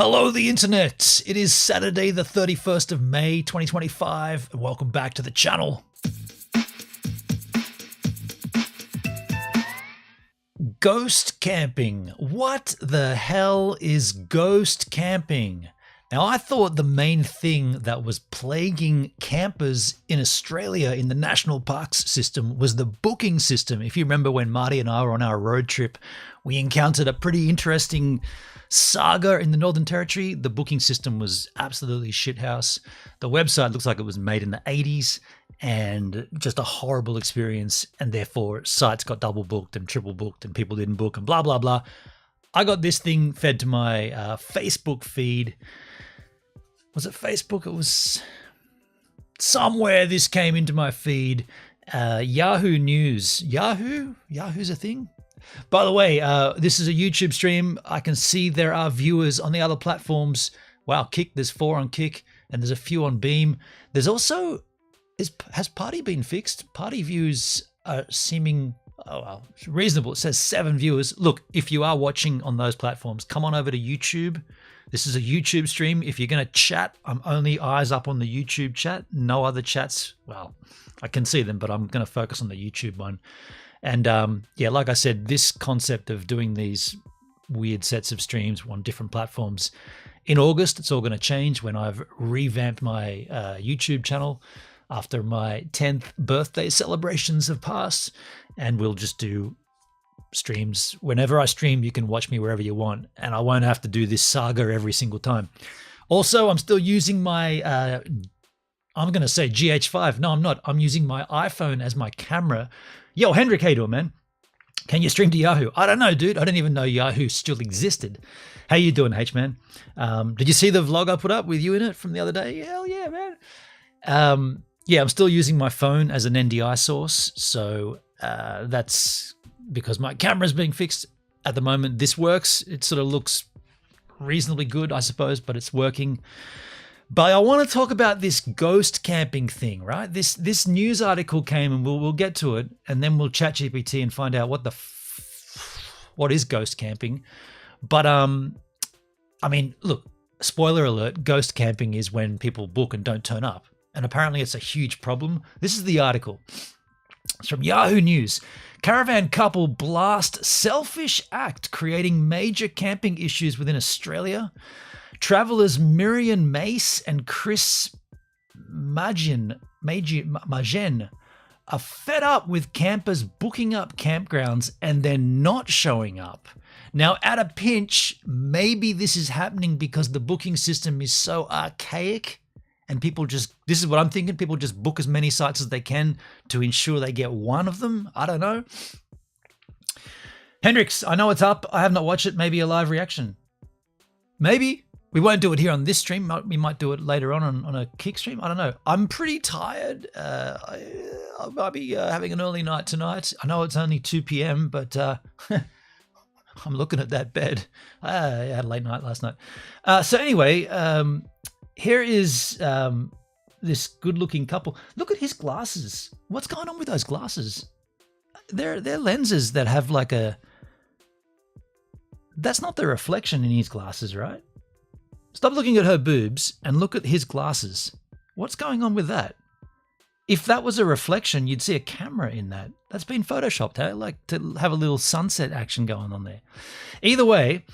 Hello, the internet. It is Saturday, the 31st of May, 2025, and welcome back to the channel. Ghost camping. What the hell is ghost camping? Now, I thought the main thing that was plaguing campers in Australia in the national parks system was the booking system. If you remember when Marty and I were on our road trip, we encountered a pretty interesting saga in the Northern Territory. The booking system was absolutely shithouse. The website looks like it was made in the 80s and just a horrible experience. And therefore sites got double booked and triple booked and people didn't book and blah, blah, blah. I got this thing fed to my Facebook feed. Was it Facebook? It was somewhere this came into my feed. Yahoo News. Yahoo's a thing? By the way, this is a YouTube stream. I can see there are viewers on the other platforms. Wow, Kick, there's 4 on Kick, and there's a few on Beam. There's also, has Party been fixed? Party views are seeming, reasonable. It says 7 viewers. Look, if you are watching on those platforms, come on over to YouTube. This is a YouTube stream. If you're going to chat, I'm only eyes up on the YouTube chat. No other chats. Well, I can see them, but I'm going to focus on the YouTube one. And yeah, like I said, this concept of doing these weird sets of streams on different platforms, in August, it's all going to change when I've revamped my YouTube channel after my 10th birthday celebrations have passed. And we'll just do streams. Whenever I stream, you can watch me wherever you want. And I won't have to do this saga every single time. Also, I'm still using my, I'm going to say GH5. No, I'm not. I'm using my iPhone as my camera. Yo, Hendrik, how you doing, man? Can you stream to Yahoo? I don't know, dude. I didn't even know Yahoo still existed. How you doing, H-man? Did you see the vlog I put up with you in it from the other day? Hell yeah, man. Yeah, I'm still using my phone as an NDI source. So that's because my camera's being fixed at the moment. This works. It sort of looks reasonably good, I suppose, but it's working. But I want to talk about this ghost camping thing, right? This news article came, and we'll get to it, and then we'll chat GPT and find out what is ghost camping. But I mean, look, spoiler alert: ghost camping is when people book and don't turn up, and apparently it's a huge problem. This is the article. It's from Yahoo News. Caravan couple blast selfish act creating major camping issues within Australia. Travelers Miriam Mace and Chris Magen are fed up with campers booking up campgrounds and then not showing up. Now, at a pinch, maybe this is happening because the booking system is so archaic and people just, this is what I'm thinking, people just book as many sites as they can to ensure they get one of them. I don't know. Hendrix, I know it's up. I have not watched it. Maybe a live reaction. Maybe. We won't do it here on this stream. We might do it later on a Kick stream. I don't know. I'm pretty tired. I might be having an early night tonight. I know it's only 2 p.m., but I'm looking at that bed. I had a late night last night. So anyway, here is this good-looking couple. Look at his glasses. What's going on with those glasses? They're lenses that have like a... That's not the reflection in his glasses, right? Stop looking at her boobs and look at his glasses. What's going on with that? If that was a reflection, you'd see a camera in that. That's been photoshopped, hey? Like to have a little sunset action going on there. Either way,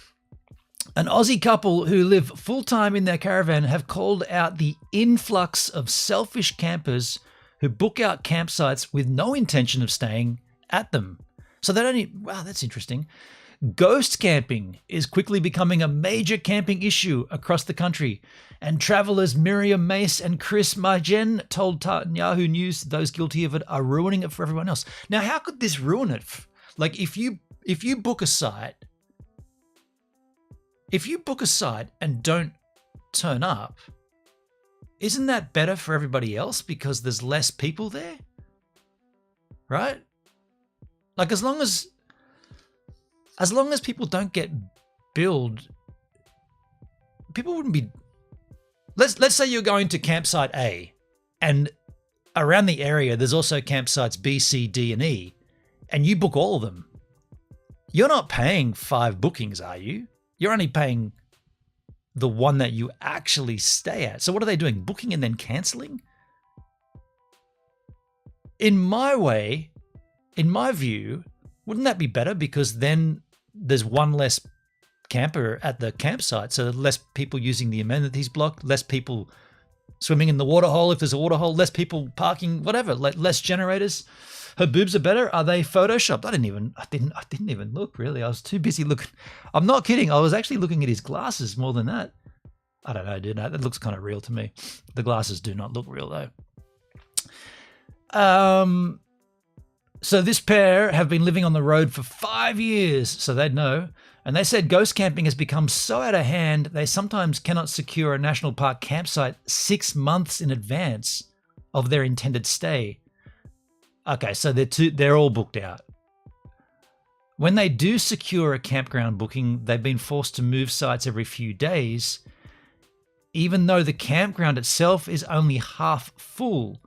an Aussie couple who live full-time in their caravan have called out the influx of selfish campers who book out campsites with no intention of staying at them. So they don't even, wow, that's interesting. Ghost camping is quickly becoming a major camping issue across the country, and travelers Miriam Mace and Chris Magen told Yahoo News those guilty of it are ruining it for everyone else. Now, how could this ruin it? Like, if you book a site, and don't turn up, isn't that better for everybody else because there's less people there, right? Like, as long as people don't get billed, people wouldn't be... Let's say you're going to campsite A, and around the area there's also campsites B, C, D, and E, and you book all of them. You're not paying 5 bookings, are you? You're only paying the one that you actually stay at. So what are they doing? Booking and then canceling? In my view, wouldn't that be better? Because then there's one less camper at the campsite. So less people using the amenities block, less people swimming in the water hole if there's a water hole, less people parking, whatever, less generators. Her boobs are better. Are they photoshopped? I didn't even look, really. I was too busy looking. I'm not kidding. I was actually looking at his glasses more than that. I don't know, dude. That looks kind of real to me. The glasses do not look real, though. So this pair have been living on the road for 5 years, so they'd know. And they said ghost camping has become so out of hand, they sometimes cannot secure a national park campsite 6 months in advance of their intended stay. Okay, so they're all booked out. When they do secure a campground booking, they've been forced to move sites every few days, even though the campground itself is only half full,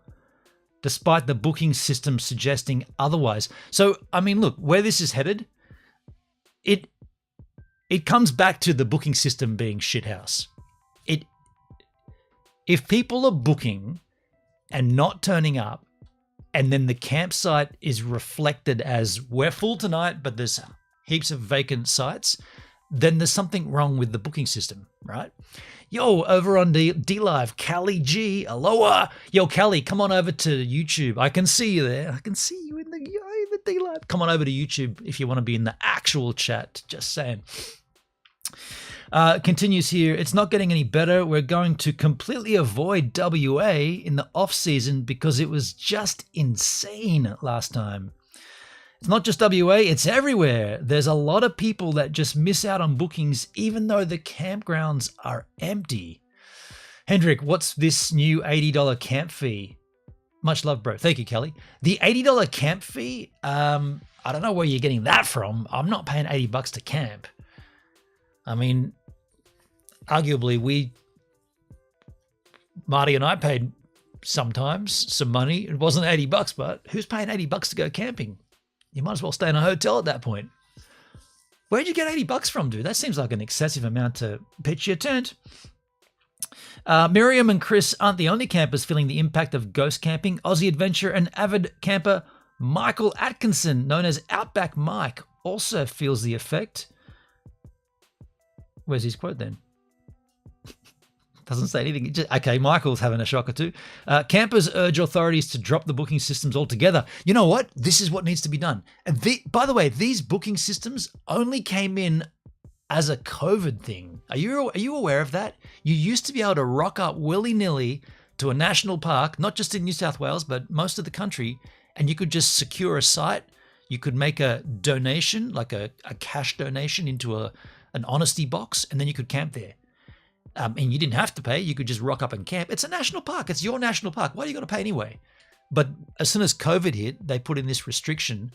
despite the booking system suggesting otherwise. So, I mean, look, where this is headed, it comes back to the booking system being shithouse. If people are booking and not turning up, and then the campsite is reflected as we're full tonight, but there's heaps of vacant sites, then there's something wrong with the booking system, right? Yo, over on D-Live, Callie G, aloha. Yo, Callie, come on over to YouTube. I can see you there. I can see you in the D-Live. Come on over to YouTube if you want to be in the actual chat. Just saying. Continues here. It's not getting any better. We're going to completely avoid WA in the off season because it was just insane last time. It's not just WA, it's everywhere. There's a lot of people that just miss out on bookings even though the campgrounds are empty. Hendrik, what's this new $80 camp fee? Much love, bro. Thank you, Kelly. The $80 camp fee, I don't know where you're getting that from. I'm not paying $80 to camp. I mean, arguably, Marty and I paid sometimes some money. It wasn't $80, but who's paying $80 to go camping? You might as well stay in a hotel at that point. Where'd you get $80 from, dude? That seems like an excessive amount to pitch your tent. Miriam and Chris aren't the only campers feeling the impact of ghost camping. Aussie adventurer and avid camper Michael Atkinson, known as Outback Mike, also feels the effect. Where's his quote then? Doesn't say anything. Okay, Michael's having a shocker too. Campers urge authorities to drop the booking systems altogether. You know what? This is what needs to be done. And by the way, these booking systems only came in as a COVID thing. Are you aware of that? You used to be able to rock up willy-nilly to a national park, not just in New South Wales, but most of the country, and you could just secure a site. You could make a donation, like a cash donation into an honesty box, and then you could camp there. And you didn't have to pay. You could just rock up and camp. It's a national park. It's your national park. Why do you got to pay anyway? But as soon as COVID hit, they put in this restriction,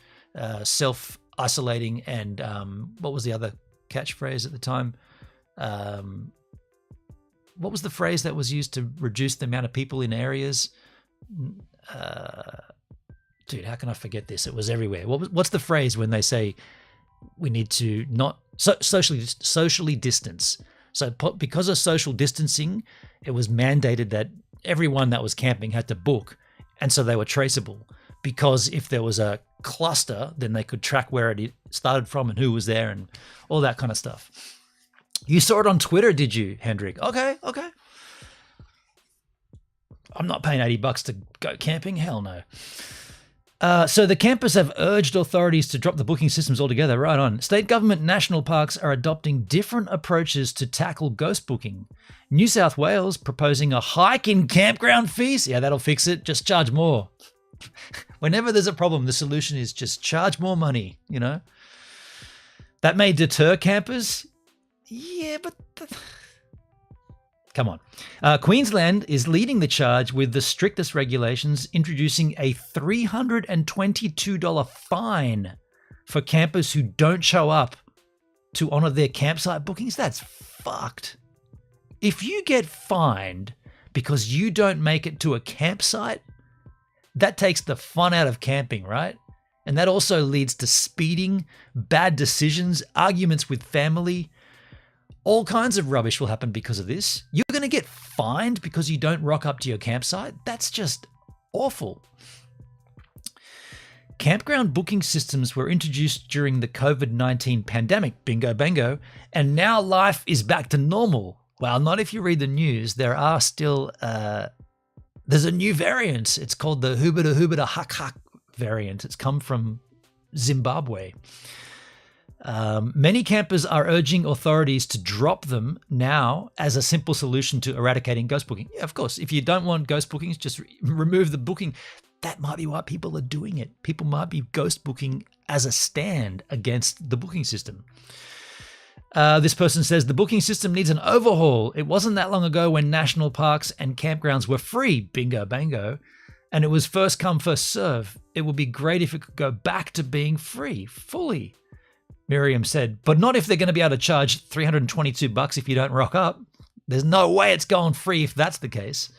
self-isolating, and what was the other catchphrase at the time? What was the phrase that was used to reduce the amount of people in areas? Dude, how can I forget this? It was everywhere. What's the phrase when they say we need to not socially distance? So because of social distancing, it was mandated that everyone that was camping had to book, and so they were traceable. Because if there was a cluster, then they could track where it started from and who was there and all that kind of stuff. You saw it on Twitter, did you, Hendrik? Okay. I'm not paying $80 to go camping. Hell no. So the campers have urged authorities to drop the booking systems altogether. Right on. State government national parks are adopting different approaches to tackle ghost booking. New South Wales proposing a hike in campground fees. Yeah, that'll fix it. Just charge more. Whenever there's a problem, the solution is just charge more money, you know? That may deter campers. Yeah, but... Come on. Queensland is leading the charge with the strictest regulations, introducing a $322 fine for campers who don't show up to honor their campsite bookings. That's fucked. If you get fined because you don't make it to a campsite, that takes the fun out of camping, right? And that also leads to speeding, bad decisions, arguments with family, All kinds of rubbish will happen because of this. You're going to get fined because you don't rock up to your campsite. That's just awful. Campground booking systems were introduced during the COVID-19 pandemic, bingo bango, and now life is back to normal. Well, not if you read the news. There are still, there's a new variant. It's called the hubada hak hak variant. It's come from Zimbabwe. Many campers are urging authorities to drop them now as a simple solution to eradicating ghost booking. Yeah, of course, if you don't want ghost bookings, just remove the booking. That might be why people are doing it. People might be ghost booking as a stand against the booking system. This person says the booking system needs an overhaul. It wasn't that long ago when national parks and campgrounds were free, bingo bango, and it was first come, first serve. It would be great if it could go back to being free, fully. Miriam said, but not if they're going to be able to charge $322 if you don't rock up. There's no way it's going free if that's the case.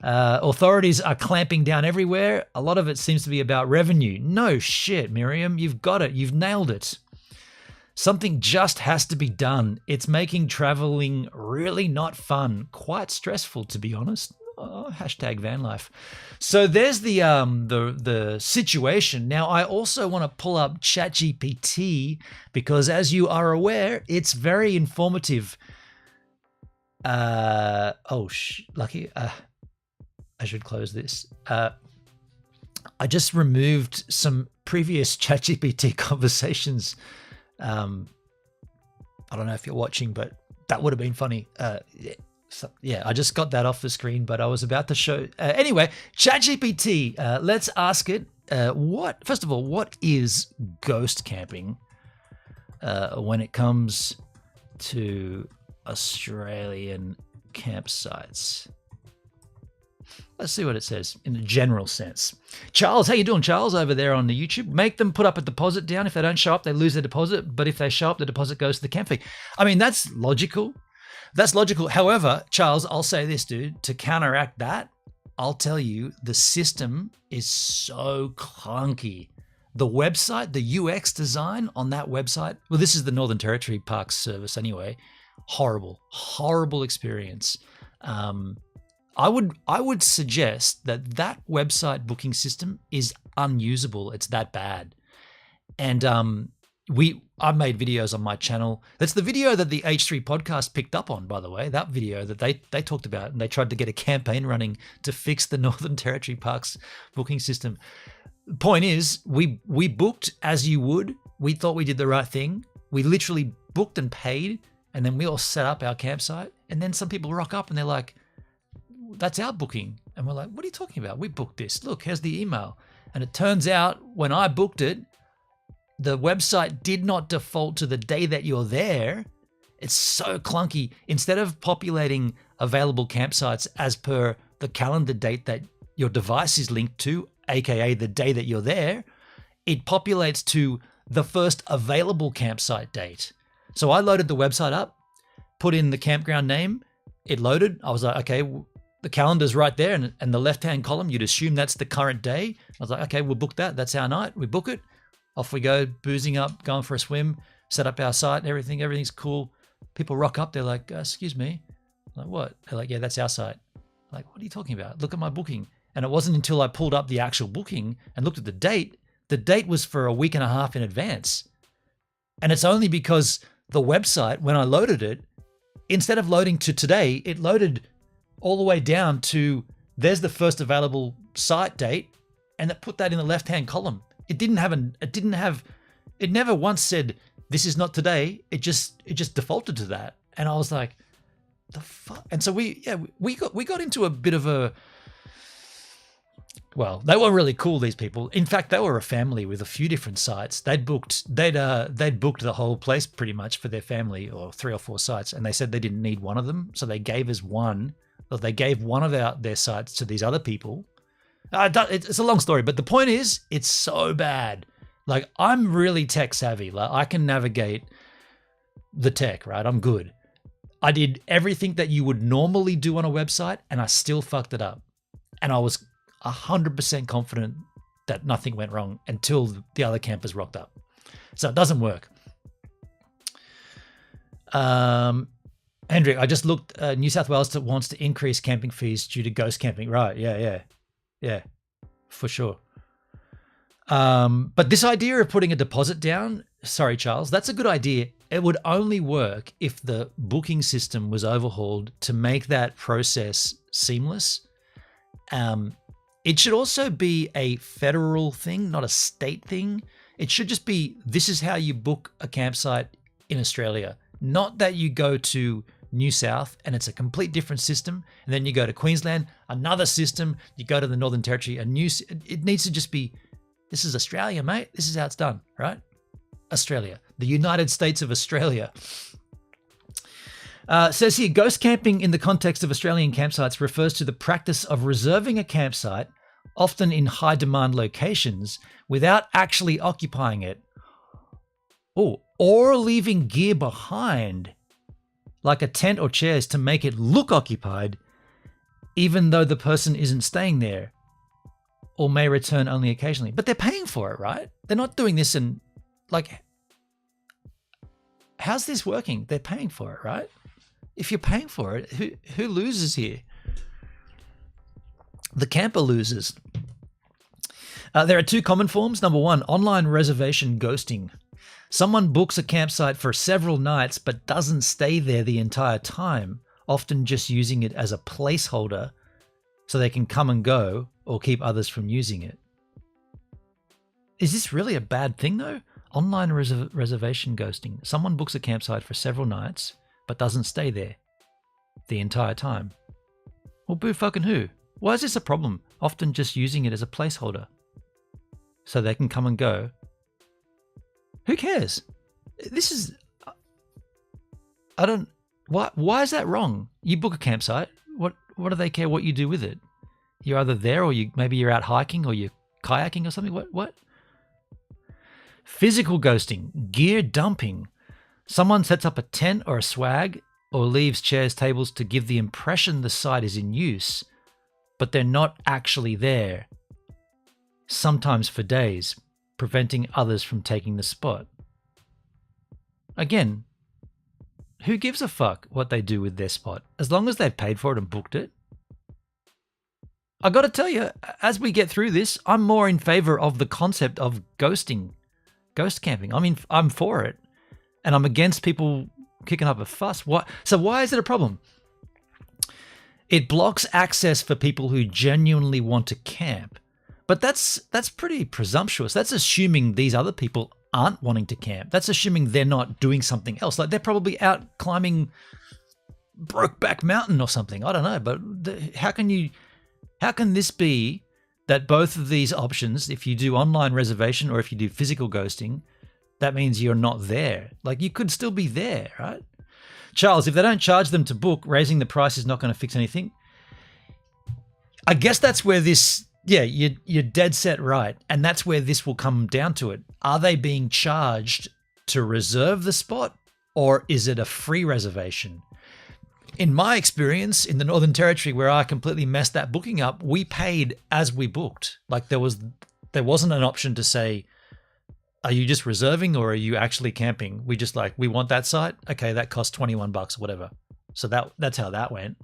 Authorities are clamping down everywhere. A lot of it seems to be about revenue. No shit, Miriam, you've got it. You've nailed it. Something just has to be done. It's making traveling really not fun. Quite stressful, to be honest. Oh, hashtag van life. So there's the situation. Now, I also want to pull up ChatGPT because, as you are aware, it's very informative. Lucky. I should close this. I just removed some previous ChatGPT conversations. I don't know if you're watching, but that would have been funny. Yeah, I just got that off the screen, but I was about to show. Anyway, ChatGPT, let's ask it, first of all, what is ghost camping when it comes to Australian campsites? Let's see what it says in a general sense. Charles, how you doing, Charles, over there on the YouTube? Make them put up a deposit down. If they don't show up, they lose their deposit. But if they show up, the deposit goes to the camp fee. I mean, that's logical. That's logical. However, Charles, I'll say this, dude. To counteract that, I'll tell you, the system is so clunky. The website, the UX design on that website, well, this is the Northern Territory Parks Service anyway. Horrible experience. I would suggest that website booking system is unusable. It's that bad. And I made videos on my channel. That's the video that the H3 podcast picked up on, by the way. That video that they talked about, and they tried to get a campaign running to fix the Northern Territory Parks booking system. Point is, we booked as you would. We thought we did the right thing. We literally booked and paid, and then we all set up our campsite. And then some people rock up and they're like, that's our booking. And we're like, what are you talking about? We booked this. Look, here's the email. And it turns out when I booked it, the website did not default to the day that you're there. It's so clunky. Instead of populating available campsites as per the calendar date that your device is linked to, aka the day that you're there, it populates to the first available campsite date. So I loaded the website up, put in the campground name, it loaded. I was like, okay, the calendar's right there, and the left-hand column, you'd assume that's the current day. I was like, okay, we'll book that. That's our night. We book it. Off we go, boozing up, going for a swim, set up our site and everything. Everything's cool. People rock up. They're like, excuse me. I'm like, what? They're like, yeah, that's our site. I'm like, what are you talking about? Look at my booking. And it wasn't until I pulled up the actual booking and looked at the date was for a week and a half in advance. And it's only because the website, when I loaded it, instead of loading to today, it loaded all the way down to there's the first available site date, and it put that in the left-hand column. It never once said this is not today. It just defaulted to that, and I was like, the fuck. And so we got into a bit of a, well, they were really cool, these people. In fact, they were a family with a few different sites. They'd booked the whole place pretty much for their family, or 3 or 4 sites, and they said they didn't need one of them, so they gave us one. Or they gave one of their sites to these other people. It's a long story, but the point is, it's so bad. Like, I'm really tech savvy. Like, I can navigate the tech, right? I'm good. I did everything that you would normally do on a website, and I still fucked it up. And I was 100% confident that nothing went wrong until the other campers rocked up. So it doesn't work. Hendrik, I just looked. New South Wales wants to increase camping fees due to ghost camping. Right? Yeah, for sure. But this idea of putting a deposit down, sorry, Charles, that's a good idea. It would only work if the booking system was overhauled to make that process seamless. It should also be a federal thing, not a state thing. It should just be, this is how you book a campsite in Australia. Not that you go to New South and it's a complete different system, and then you go to Queensland, another system, you go to the Northern Territory, it needs to just be, this is Australia, mate. This is how it's done, right? Australia, the United States of Australia. Says here, ghost camping in the context of Australian campsites refers to the practice of reserving a campsite, often in high demand locations, without actually occupying it. Or leaving gear behind, like a tent or chairs, to make it look occupied, even though the person isn't staying there, or may return only occasionally. But they're paying for it, right? They're not doing this and like, how's this working? They're paying for it, right? If you're paying for it, who loses here? The camper loses. There are two common forms. Number one, online reservation ghosting. Someone books a campsite for several nights but doesn't stay there the entire time, often just using it as a placeholder so they can come and go or keep others from using it. Is this really a bad thing though? Online reservation ghosting. Someone books a campsite for several nights but doesn't stay there the entire time. Well, boo fucking who? Why is this a problem? Often just using it as a placeholder so they can come and go. Who cares? This is, why is that wrong? You book a campsite. What do they care what you do with it? You're either there or maybe you're out hiking or you're kayaking or something. What? Physical ghosting, gear dumping. Someone sets up a tent or a swag or leaves chairs, tables to give the impression the site is in use, but they're not actually there, sometimes for days, preventing others from taking the spot. Again, who gives a fuck what they do with their spot, as long as they've paid for it and booked it? I got to tell you, as we get through this, I'm more in favor of the concept of ghosting, ghost camping. I mean, I'm for it, and I'm against people kicking up a fuss. So why is it a problem? It blocks access for people who genuinely want to camp. But that's pretty presumptuous. That's assuming these other people aren't wanting to camp. That's assuming they're not doing something else. Like they're probably out climbing Brokeback Mountain or something. I don't know. But how can this be that both of these options, if you do online reservation or if you do physical ghosting, that means you're not there? Like you could still be there, right? Charles, if they don't charge them to book, raising the price is not going to fix anything. I guess that's where this... Yeah, you're dead set right. And that's where this will come down to it. Are they being charged to reserve the spot, or is it a free reservation? In my experience in the Northern Territory, where I completely messed that booking up, we paid as we booked. Like there wasn't an option to say, are you just reserving or are you actually camping? We just we want that site. Okay, that costs $21 or whatever. So that's how that went.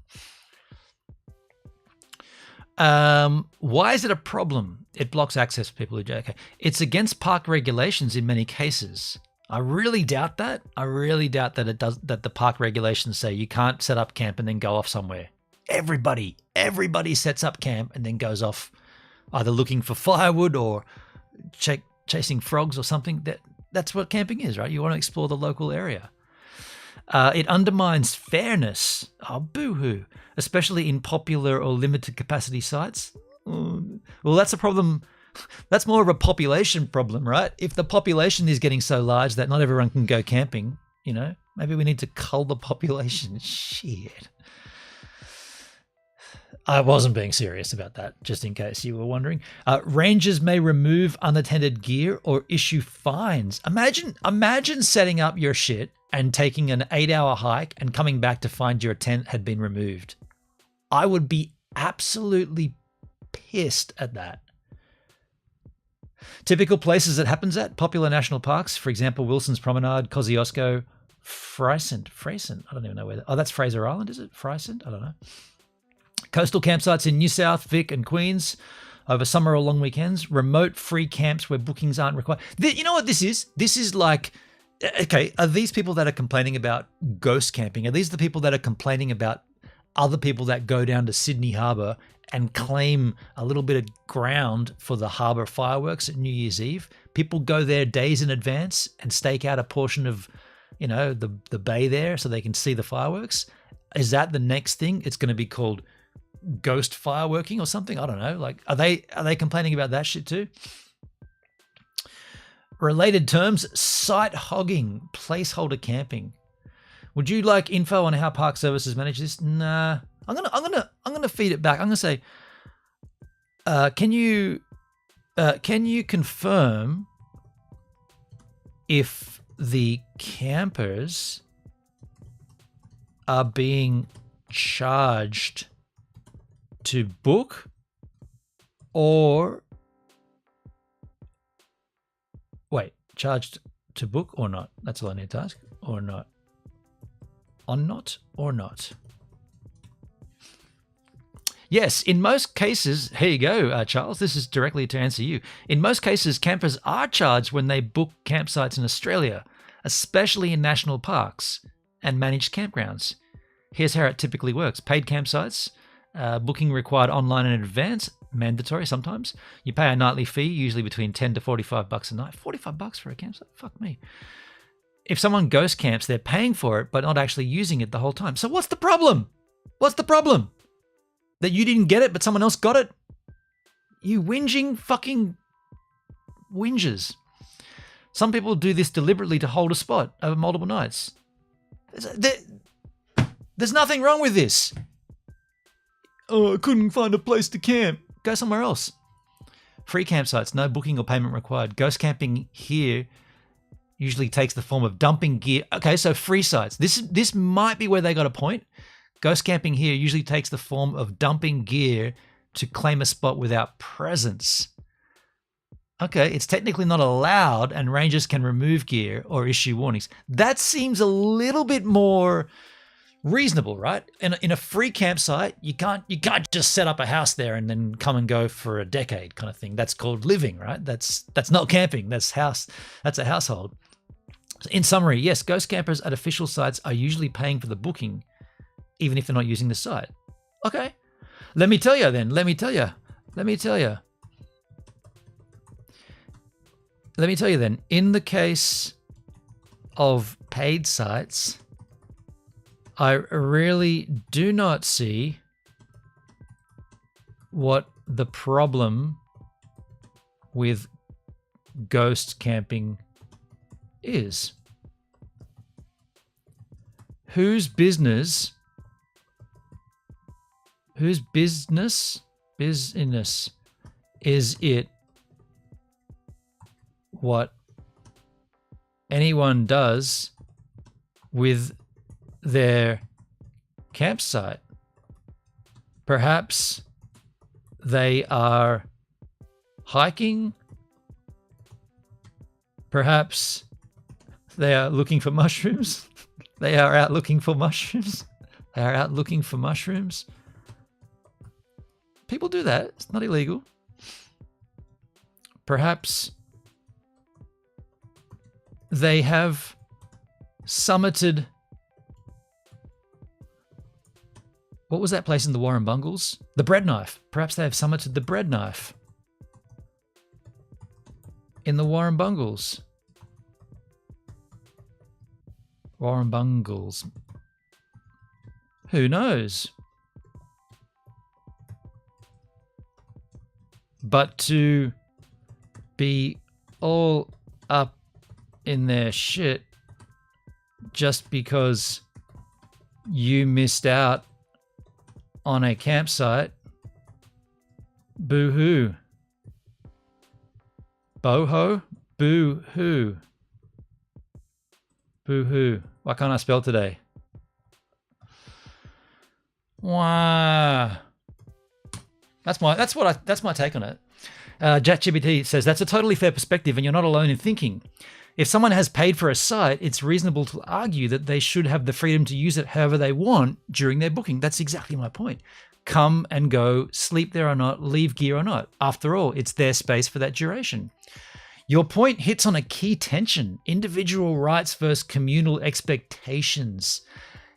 Why is it a problem? It blocks access for people who do. Okay. It's against park regulations in many cases. I really doubt that. I really doubt that it does, that the park regulations say you can't set up camp and then go off somewhere. Everybody sets up camp and then goes off either looking for firewood or chasing frogs or something. That's what camping is, right? You want to explore the local area. It undermines fairness. Oh, boo-hoo. Especially in popular or limited capacity sites. Well, that's a problem. That's more of a population problem, right? If the population is getting so large that not everyone can go camping, maybe we need to cull the population. Shit. I wasn't being serious about that, just in case you were wondering. Rangers may remove unattended gear or issue fines. Imagine setting up your shit and taking an 8-hour hike and coming back to find your tent had been removed. I would be absolutely pissed at that. Typical places it happens at: popular national parks, for example, Wilson's Promenade, Kosciuszko, Freycent. I don't even know where. Oh, that's Fraser Island, is it? Freycent? I don't know. Coastal campsites in New South, Vic, and Queens over summer or long weekends. Remote free camps where bookings aren't required. You know what this is? This is like, okay, are these people that are complaining about ghost camping? Are these the people that are complaining about other people that go down to Sydney Harbour and claim a little bit of ground for the harbour fireworks at New Year's Eve? People go there days in advance and stake out a portion of, you know, the bay there so they can see the fireworks. Is that the next thing? It's going to be called ghost fireworking or something? I don't know. Like, are they complaining about that shit too? Related terms: site hogging, placeholder camping. Would you like info on how Park Services manage this? Nah. I'm gonna feed it back. I'm gonna say, can you confirm if the campers are being charged to book or charged to book or not? That's all I need to ask. Or not. On not or not. Yes, in most cases, here you go, Charles, this is directly to answer you. In most cases, campers are charged when they book campsites in Australia, especially in national parks and managed campgrounds. Here's how it typically works. Paid campsites, booking required online in advance, mandatory sometimes. You pay a nightly fee, usually between $10 to $45 a night. $45 for a campsite? Fuck me. If someone ghost camps, they're paying for it, but not actually using it the whole time. So what's the problem? What's the problem? That you didn't get it, but someone else got it? You whinging fucking whingers. Some people do this deliberately to hold a spot over multiple nights. There's nothing wrong with this. Oh, I couldn't find a place to camp. Go somewhere else. Free campsites, no booking or payment required. Ghost camping here usually takes the form of dumping gear. Okay, so free sites. This might be where they got a point. Ghost camping here usually takes the form of dumping gear to claim a spot without presence. Okay, it's technically not allowed and rangers can remove gear or issue warnings. That seems a little bit more reasonable, right? In a free campsite, you can't just set up a house there and then come and go for a decade kind of thing. That's called living, right? That's not camping. That's a household. So in summary, yes, ghost campers at official sites are usually paying for the booking, even if they're not using the site. Okay. Let me tell you then. Let me tell you then. In the case of paid sites, I really do not see what the problem with ghost camping is. Whose business is it what anyone does with their campsite? Perhaps they are hiking. Perhaps they are looking for mushrooms. They are out looking for mushrooms. They are out looking for mushrooms. People do that. It's not illegal. Perhaps they have summited. What was that place in the Warren Bungles? The Bread Knife. Perhaps they have summited the Bread Knife in the Warren Bungles. Warren Bungles. Who knows? But to be all up in their shit just because you missed out on a campsite, boo-hoo. Boho? Boo-hoo. Boo-hoo. Why can't I spell today? Wow. That's my take on it. ChatGPT says that's a totally fair perspective and you're not alone in thinking. If someone has paid for a site, it's reasonable to argue that they should have the freedom to use it however they want during their booking. That's exactly my point. Come and go, sleep there or not, leave gear or not. After all, it's their space for that duration. Your point hits on a key tension: individual rights versus communal expectations.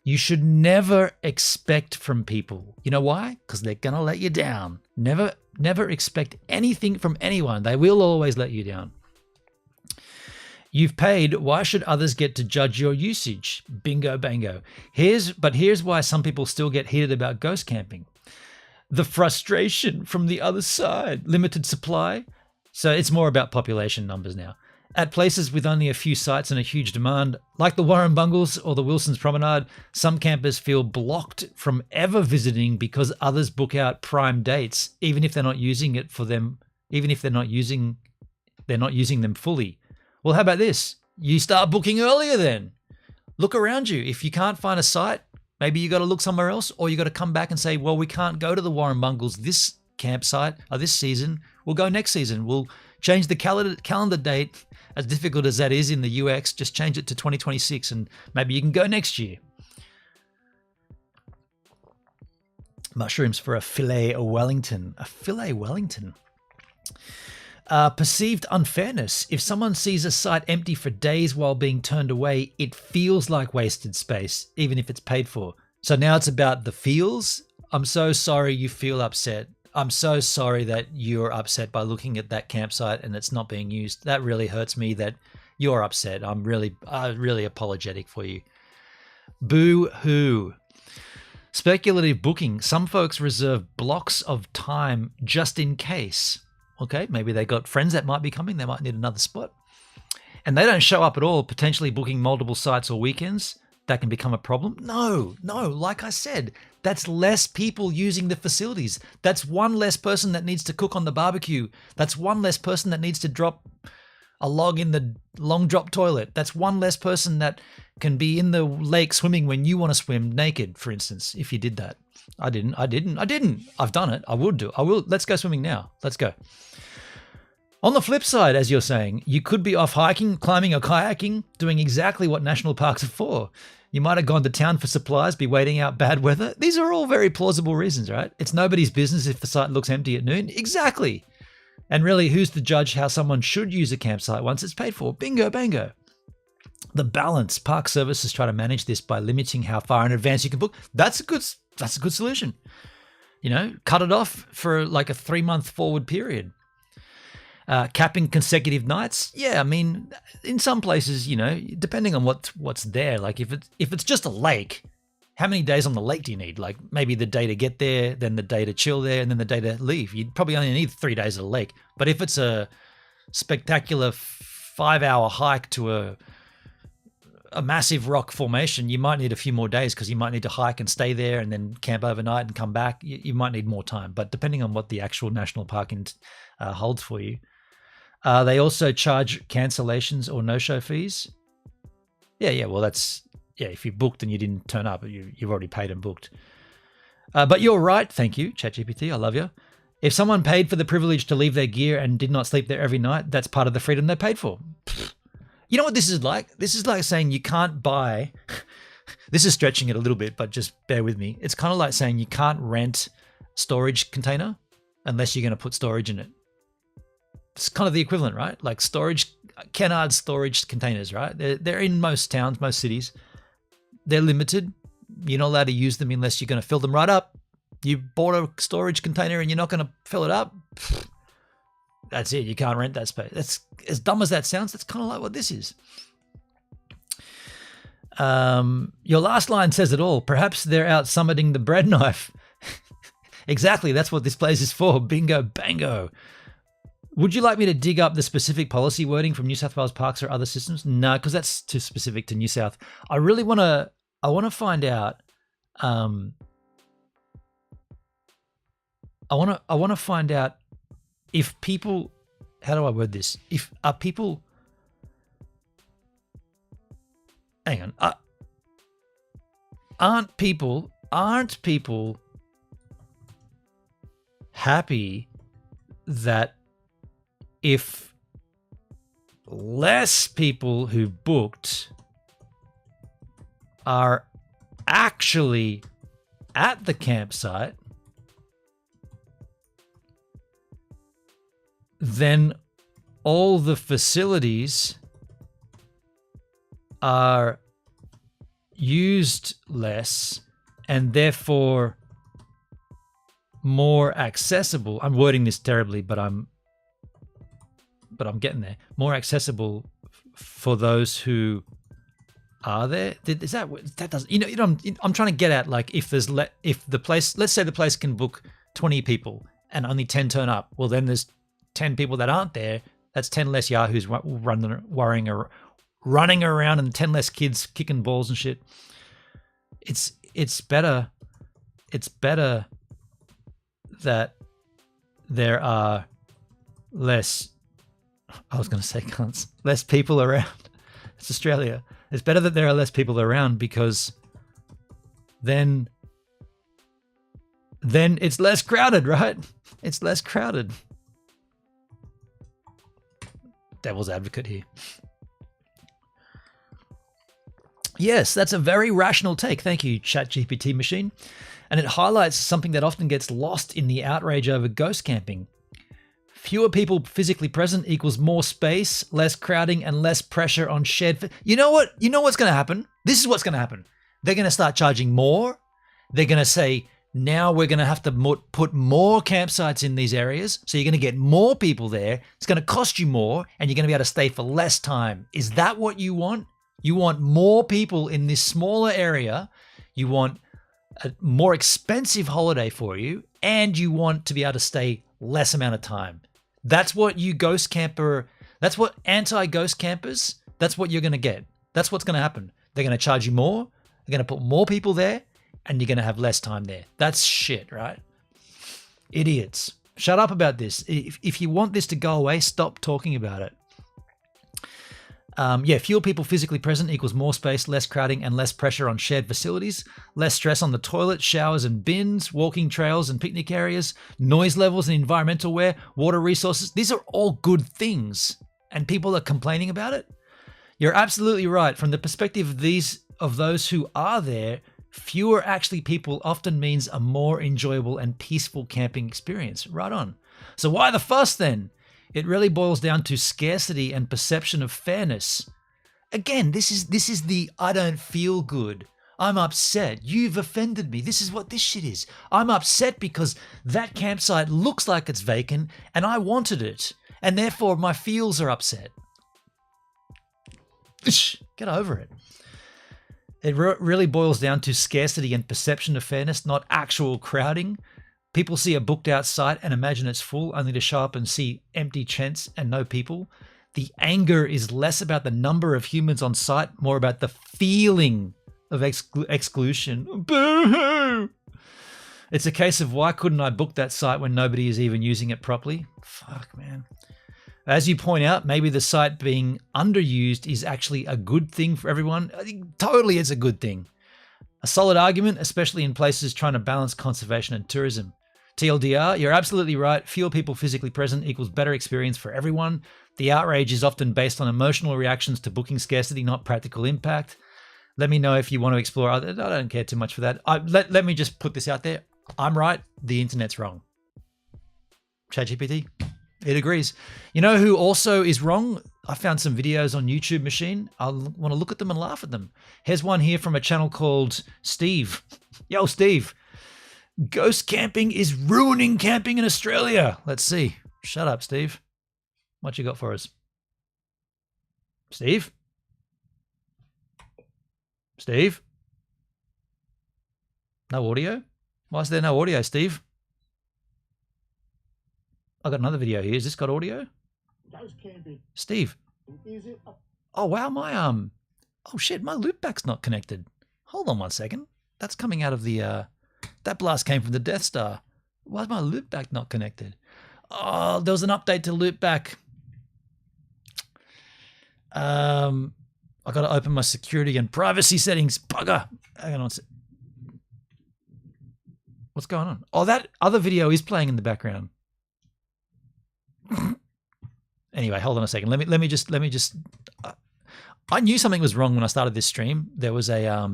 You should never expect from people. You know why? Because they're going to let you down. Never expect anything from anyone. They will always let you down. You've paid. Why should others get to judge your usage? Bingo, bango. Here's why some people still get heated about ghost camping. The frustration from the other side. Limited supply. So it's more about population numbers now. At places with only a few sites and a huge demand, like the Warren Bungles or the Wilson's Promenade, some campers feel blocked from ever visiting because others book out prime dates, even if they're not using it for them, even if they're not using them fully. Well, how about this? You start booking earlier then. Look around you. If you can't find a site, maybe you got to look somewhere else, or you got to come back and say, well, we can't go to the Warren Bungles this campsite or this season. We'll go next season. We'll change the calendar date. As difficult as that is in the UX, just change it to 2026 and maybe you can go next year. Mushrooms for a filet Wellington. A filet Wellington. Perceived unfairness. If someone sees a site empty for days while being turned away, it feels like wasted space, even if it's paid for. So now it's about the feels. I'm so sorry you feel upset. I'm so sorry that you're upset by looking at that campsite and it's not being used. That really hurts me that you're upset. I'm really apologetic for you. Boo-hoo. Speculative booking. Some folks reserve blocks of time just in case. Okay, maybe they got friends that might be coming. They might need another spot. And they don't show up at all, potentially booking multiple sites or weekends. That can become a problem. No, like I said, that's less people using the facilities. That's one less person that needs to cook on the barbecue. That's one less person that needs to drop a log in the long drop toilet. That's one less person that can be in the lake swimming when you want to swim naked, for instance, if you did that. I didn't. I've done it. I will. Let's go swimming now. Let's go. On the flip side, as you're saying, you could be off hiking, climbing or kayaking, doing exactly what national parks are for. You might have gone to town for supplies, be waiting out bad weather. These are all very plausible reasons, right? It's nobody's business if the site looks empty at noon. Exactly. And really, who's to judge how someone should use a campsite once it's paid for? Bingo, bango. The balance. Park services try to manage this by limiting how far in advance you can book. That's a good solution. You know, cut it off for like a 3-month forward period. Capping consecutive nights. Yeah, I mean, in some places, you know, depending on what's there, like if it's just a lake, how many days on the lake do you need? Like maybe the day to get there, then the day to chill there, and then the day to leave. You'd probably only need 3 days at the lake. But if it's a spectacular 5-hour hike to a massive rock formation, you might need a few more days because you might need to hike and stay there and then camp overnight and come back. You might need more time. But depending on what the actual national park holds for you. They also charge cancellations or no-show fees. Yeah. Well, if you booked and you didn't turn up, you've already paid and booked. But you're right. Thank you, ChatGPT. I love you. If someone paid for the privilege to leave their gear and did not sleep there every night, that's part of the freedom they paid for. You know what this is like? This is like saying you can't buy. This is stretching it a little bit, but just bear with me. It's kind of like saying you can't rent storage container unless you're going to put storage in it. It's kind of the equivalent, right? Like Kennard storage containers, right? They're in most towns, most cities. They're limited. You're not allowed to use them unless you're going to fill them right up. You bought a storage container and you're not going to fill it up. That's it. You can't rent that space. That's as dumb as that sounds. That's kind of like what this is. Your last line says it all. Perhaps they're out summiting the bread knife. Exactly. That's what this place is for. Bingo, bango. Would you like me to dig up the specific policy wording from New South Wales Parks or other systems? No, because that's too specific to New South. I really want to. I want to find out. I want to find out if people. How do I word this? If are people. Hang on. Aren't people happy that if less people who booked are actually at the campsite then all the facilities are used less and therefore more accessible. I'm wording this terribly, but I'm getting there. More accessible for those who are there. Is that doesn't, you know, I'm trying to get at, like, if the place, let's say the place can book 20 people and only 10 turn up. Well, then there's 10 people that aren't there. That's 10 less yahoos running around and 10 less kids kicking balls and shit. It's better that there are less, I was going to say cunts, less people around. It's Australia. It's better that there are less people around, because then it's less crowded, right? It's less crowded. Devil's advocate here. Yes, that's a very rational take. Thank you, ChatGPT machine. And it highlights something that often gets lost in the outrage over ghost camping. Fewer people physically present equals more space, less crowding, and less pressure on shared. You know what? You know what's going to happen? This is what's going to happen. They're going to start charging more. They're going to say, now we're going to have to put more campsites in these areas. So you're going to get more people there. It's going to cost you more, and you're going to be able to stay for less time. Is that what you want? You want more people in this smaller area. You want a more expensive holiday for you, and you want to be able to stay less amount of time. That's what you ghost camper, that's what anti-ghost campers, that's what you're going to get. That's what's going to happen. They're going to charge you more, they're going to put more people there, and you're going to have less time there. That's shit, right? Idiots. Shut up about this. If you want this to go away, stop talking about it. Yeah, fewer people physically present equals more space, less crowding, and less pressure on shared facilities, less stress on the toilet, showers and bins, walking trails and picnic areas, noise levels and environmental wear, water resources. These are all good things, and people are complaining about it. You're absolutely right. From the perspective of those who are there, fewer actually people often means a more enjoyable and peaceful camping experience. Right on. So why the fuss then? It really boils down to scarcity and perception of fairness. Again, this is the I don't feel good. I'm upset. You've offended me. This is what this shit is. I'm upset because that campsite looks like it's vacant and I wanted it. And therefore my feels are upset. Get over it. It really boils down to scarcity and perception of fairness, not actual crowding. People see a booked out site and imagine it's full, only to show up and see empty tents and no people. The anger is less about the number of humans on site, more about the feeling of exclusion. Boo-hoo! It's a case of, why couldn't I book that site when nobody is even using it properly? Fuck, man. As you point out, maybe the site being underused is actually a good thing for everyone. I think totally it's a good thing. A solid argument, especially in places trying to balance conservation and tourism. TLDR, you're absolutely right. Fewer people physically present equals better experience for everyone. The outrage is often based on emotional reactions to booking scarcity, not practical impact. Let me know if you want to explore other. I don't care too much for that. Let me just put this out there. I'm right. The internet's wrong. ChatGPT, it agrees. You know who also is wrong? I found some videos on YouTube Machine. I want to look at them and laugh at them. Here's one here from a channel called Steve. Yo, Steve. Ghost camping is ruining camping in Australia. Let's see. Shut up, Steve. What you got for us? Steve? Steve? No audio? Why is there no audio, Steve? I got another video here. Has this got audio? Ghost camping. Steve. Is it? Oh wow, my oh shit, my loopback's not connected. Hold on 1 second. That's coming out of the that blast came from the Death Star. Why is my loopback not connected? Oh, there was an update to loopback. I gotta open my security and privacy settings. Bugger. Hang on. What's going on? Oh, that other video is playing in the background. Anyway, hold on a second. Let me just. I knew something was wrong when I started this stream. There was a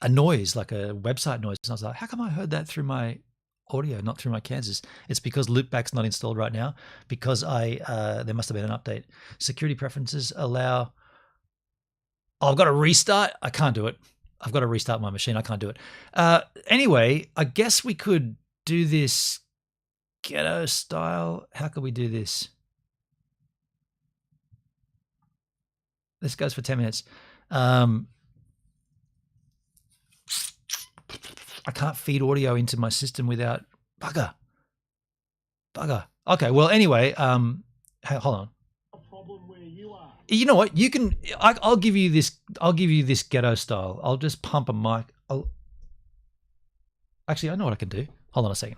noise, like a website noise, and I was like, how come I heard that through my audio, not through my Kansas? It's because loopback's not installed right now, because there must have been an update. Security preferences allow. Oh, I've got to restart. I can't do it. I've got to restart my machine. I can't do it. Anyway, I guess we could do this ghetto style. How could we do this? This goes for 10 minutes. I can't feed audio into my system without bugger. Okay, well, anyway, hold on. A problem where you are. You know what? You can. I'll give you this. I'll give you this ghetto style. I'll just pump a mic. Actually, I know what I can do. Hold on a second.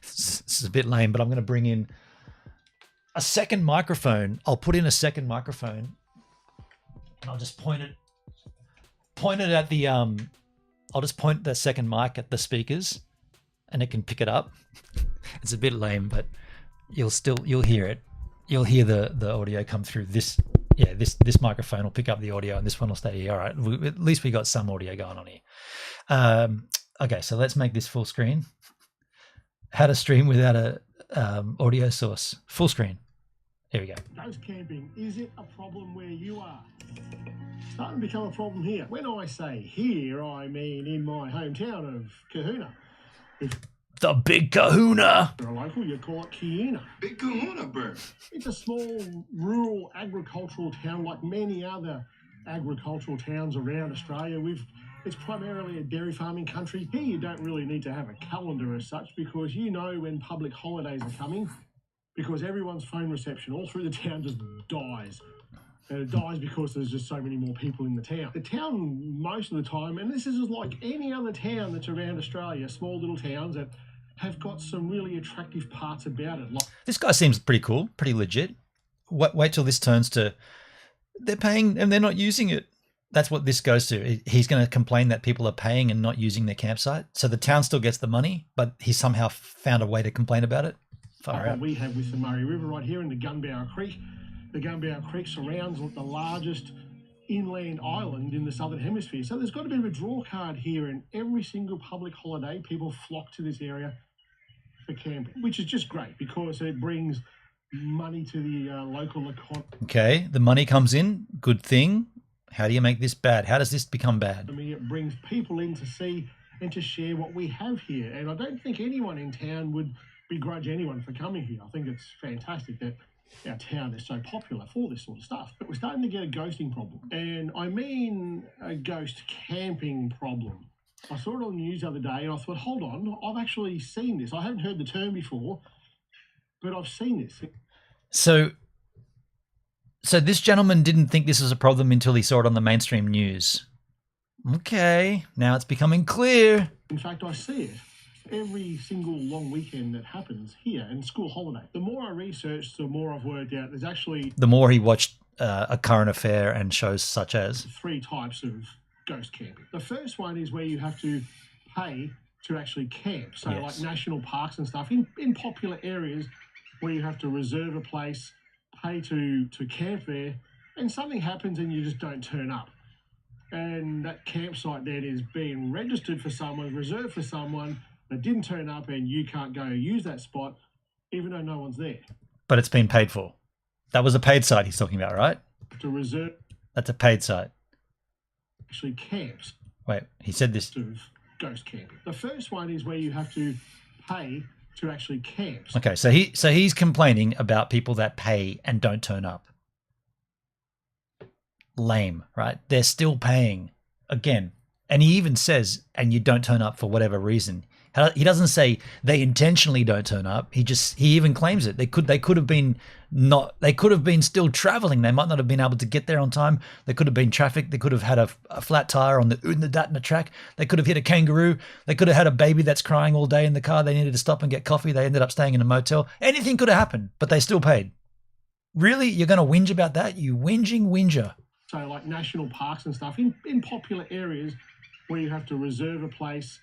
This is a bit lame, but I'm going to bring in a second microphone. I'll put in a second microphone, and I'll just point it at the I'll just point the second mic at the speakers, and it can pick it up. It's a bit lame, but you'll hear it. You'll hear the audio come through this. Yeah, this microphone will pick up the audio, and this one will stay here. All right, at least we got some audio going on here. Okay, so let's make this full screen. How to stream without a audio source. Full screen. Here we go. Ghost camping, is it a problem where you are? Starting to become a problem here. When I say here, I mean in my hometown of Kahuna. If The Big Kahuna. you're a local, you call it Kiena. Big Kahuna bird. It's a small, rural, agricultural town like many other agricultural towns around Australia. It's primarily a dairy farming country. Here you don't really need to have a calendar as such, because you know when public holidays are coming, because everyone's phone reception all through the town just dies. And it dies because there's just so many more people in the town. The town, most of the time, and this is like any other town that's around Australia, small little towns that have got some really attractive parts about it. Like, This guy seems pretty cool, pretty legit. Wait till this turns to they're paying and they're not using it. That's what this goes to. He's going to complain that people are paying and not using their campsite. So the town still gets the money, but he somehow found a way to complain about it. Far out. we have with the Murray River right here in the Gunbower Creek. The Gunbower Creek surrounds the largest inland island in the Southern Hemisphere. So there's got to be a draw card here, and every single public holiday, people flock to this area for camping, which is just great because it brings money to the local economy. Okay, the money comes in. Good thing. How do you make this bad? How does this become bad? It brings people in to see and to share what we have here. And I don't think anyone in town would begrudge anyone for coming here. I think it's fantastic that our town is so popular for this sort of stuff. But we're starting to get a ghosting problem. And I mean a ghost camping problem. I saw it on the news the other day and I thought, hold on, I've actually seen this. I haven't heard the term before, but I've seen this. So this gentleman didn't think this was a problem until he saw it on the mainstream news. Okay, now it's becoming clear. In fact, I see it every single long weekend that happens here and school holiday. The more I researched, the more I've worked out there's actually The more he watched A Current Affair and shows such as 3 types of ghost camping. The first one is where you have to pay to actually camp. So Yes. like national parks and stuff in popular areas where you have to reserve a place, pay to camp there, and something happens and you just don't turn up. And that campsite then is being registered for someone, reserved for someone that didn't turn up, and you can't go use that spot even though no one's there. but it's been paid for. That was a paid site he's talking about, right? To reserve That's a paid site. actually camps Wait, he said this. of ghost camping. The first one is where you have to pay to actually camp. Okay, so he's complaining about people that pay and don't turn up. Lame, right? They're still paying again. And he even says, and you don't turn up for whatever reason. He doesn't say they intentionally don't turn up. He even claims it. They could have been still traveling. They might not have been able to get there on time. There could have been traffic. They could have had a flat tire on the Undadatna track. They could have hit a kangaroo. They could have had a baby that's crying all day in the car. They needed to stop and get coffee. They ended up staying in a motel. Anything could have happened, but they still paid. Really? You're going to whinge about that? You whinging whinger. So like national parks and stuff in popular areas where you have to reserve a place,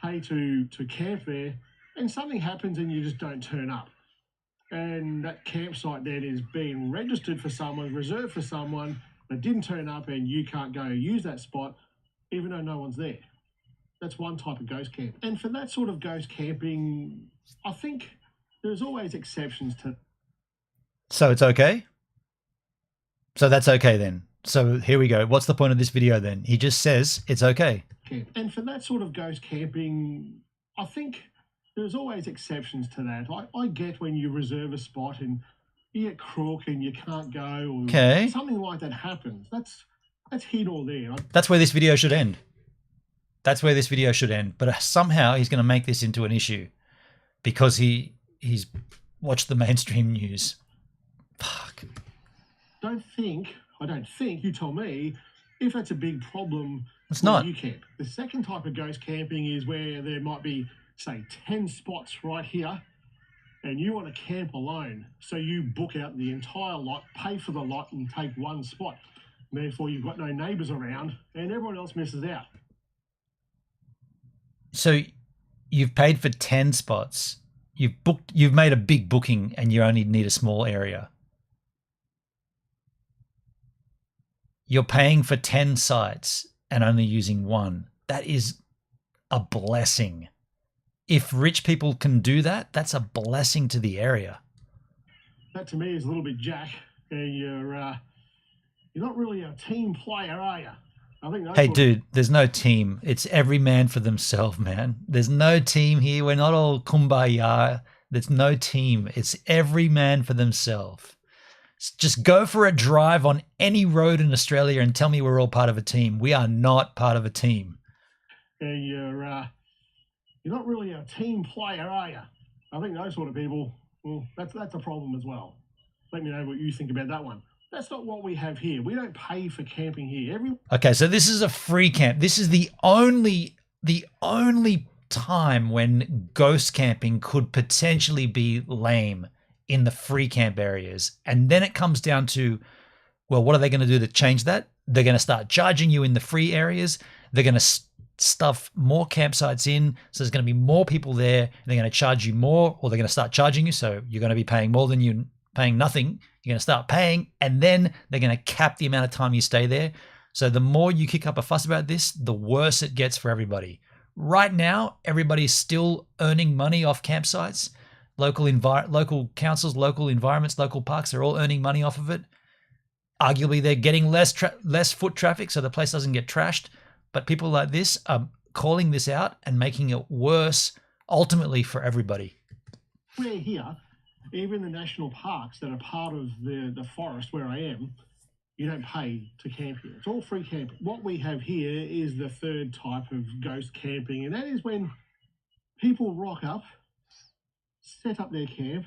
pay to camp there, and something happens and you just don't turn up. And that campsite then is being registered for someone, reserved for someone that didn't turn up, and you can't go use that spot even though no one's there. That's one type of ghost camp. And for that sort of ghost camping, I think there's always exceptions to. So it's okay? So that's okay then. So here we go. What's the point of this video then? He just says it's okay. And for that sort of ghost camping, I think there's always exceptions to that. I get when you reserve a spot and you get crook and you can't go, or Okay. something like that happens. That's here or there. That's where this video should end. That's where this video should end. But somehow he's going to make this into an issue because he's watched the mainstream news. Fuck. I don't think, you tell me, if that's a big problem. It's not. You camp. The second type of ghost camping is where there might be, say, 10 spots right here, and you want to camp alone. So you book out the entire lot, pay for the lot, and take one spot. Therefore, you've got no neighbours around, and everyone else misses out. So you've paid for 10 spots. You've made a big booking, and you only need a small area. You're paying for 10 sites and only using one. That is a blessing. If rich people can do that, that's a blessing to the area. That to me is a little bit jack. And you're not really a team player, are you? I think. Hey, dude, there's no team. It's every man for themselves, man. There's no team here. We're not all kumbaya. There's no team. It's every man for themselves. Just go for a drive on any road in Australia and tell me we're all part of a team. We are not part of a team. And you're not really a team player, are you? I think those sort of people, well, that's a problem as well. Let me know what you think about that one. That's not what we have here. We don't pay for camping here. Okay, so this is a free camp. This is the only time when ghost camping could potentially be lame in the free camp areas. And then it comes down to, well, what are they going to do to change that? They're going to start charging you in the free areas. They're going to stuff more campsites in. So there's going to be more people there. They're going to charge you more, or they're going to start charging you. So you're going to be paying more than you paying nothing. You're going to start paying, and then they're going to cap the amount of time you stay there. So the more you kick up a fuss about this, the worse it gets for everybody. Right now, everybody's still earning money off campsites. Local councils, local environments, local parks, they're all earning money off of it. Arguably, they're getting less foot traffic, so the place doesn't get trashed. But people like this are calling this out and making it worse, ultimately, for everybody. We're here, even the national parks that are part of the forest where I am, you don't pay to camp here. It's all free camping. What we have here is the third type of ghost camping, and that is when people rock up, set up their camp,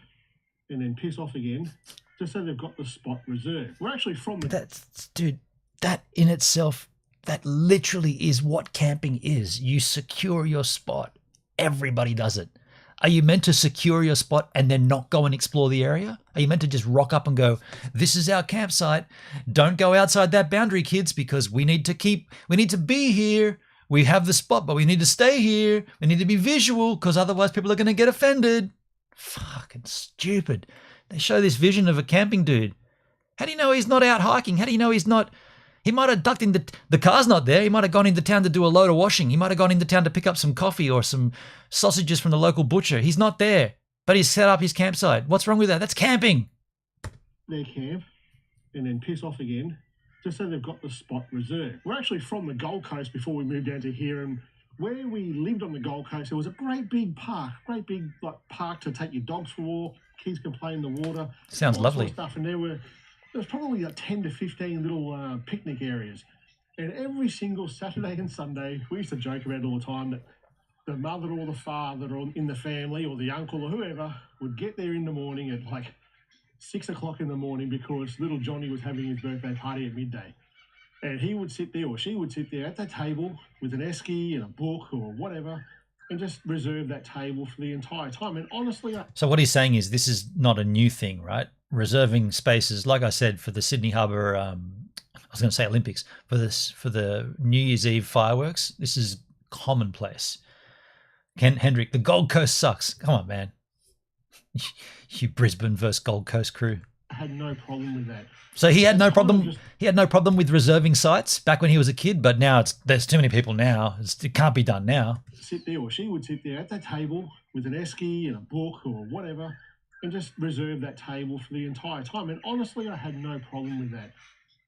and then piss off again, just so they've got the spot reserved. We're actually from the... Dude, that in itself, that literally is what camping is. You secure your spot. Everybody does it. Are you meant to secure your spot and then not go and explore the area? Are you meant to just rock up and go, this is our campsite. Don't go outside that boundary, kids, because we need to be here. We have the spot, but we need to stay here. We need to be visual because otherwise people are going to get offended. Fucking stupid. They show this vision of a camping dude. How do you know he's not out hiking? How do you know he's not... He might have ducked into... The car's not there. He might have gone into town to do a load of washing. He might have gone into town to pick up some coffee or some sausages from the local butcher. He's not there, but he's set up his campsite. What's wrong with that? That's camping. Their camp and then piss off again, just so they've got the spot reserved. We're actually from the Gold Coast before we moved down to here, and where we lived on the Gold Coast, there was a great big park to take your dogs for a walk. Kids can play in the water. Sounds lovely. Sort of stuff, and there was probably like 10 to 15 little picnic areas. And every single Saturday and Sunday, we used to joke about it all the time that the mother or the father or in the family or the uncle or whoever would get there in the morning at like 6 o'clock in the morning because little Johnny was having his birthday party at midday. And he would sit there or she would sit there at the table with an esky and a book or whatever and just reserve that table for the entire time. And honestly... So what he's saying is this is not a new thing, right? Reserving spaces, like I said, for the Sydney Harbour, I was going to say Olympics, for the New Year's Eve fireworks, this is commonplace. Ken Hendrick, the Gold Coast sucks. Come on, man. You Brisbane versus Gold Coast crew. I had no problem with that. So he had It's no kind of problem. just- He had no problem with reserving sites back when he was a kid, but now there's too many people now. It can't be done now. Sit there, or she would sit there at that table with an esky and a book or whatever, and just reserve that table for the entire time. And honestly, I had no problem with that.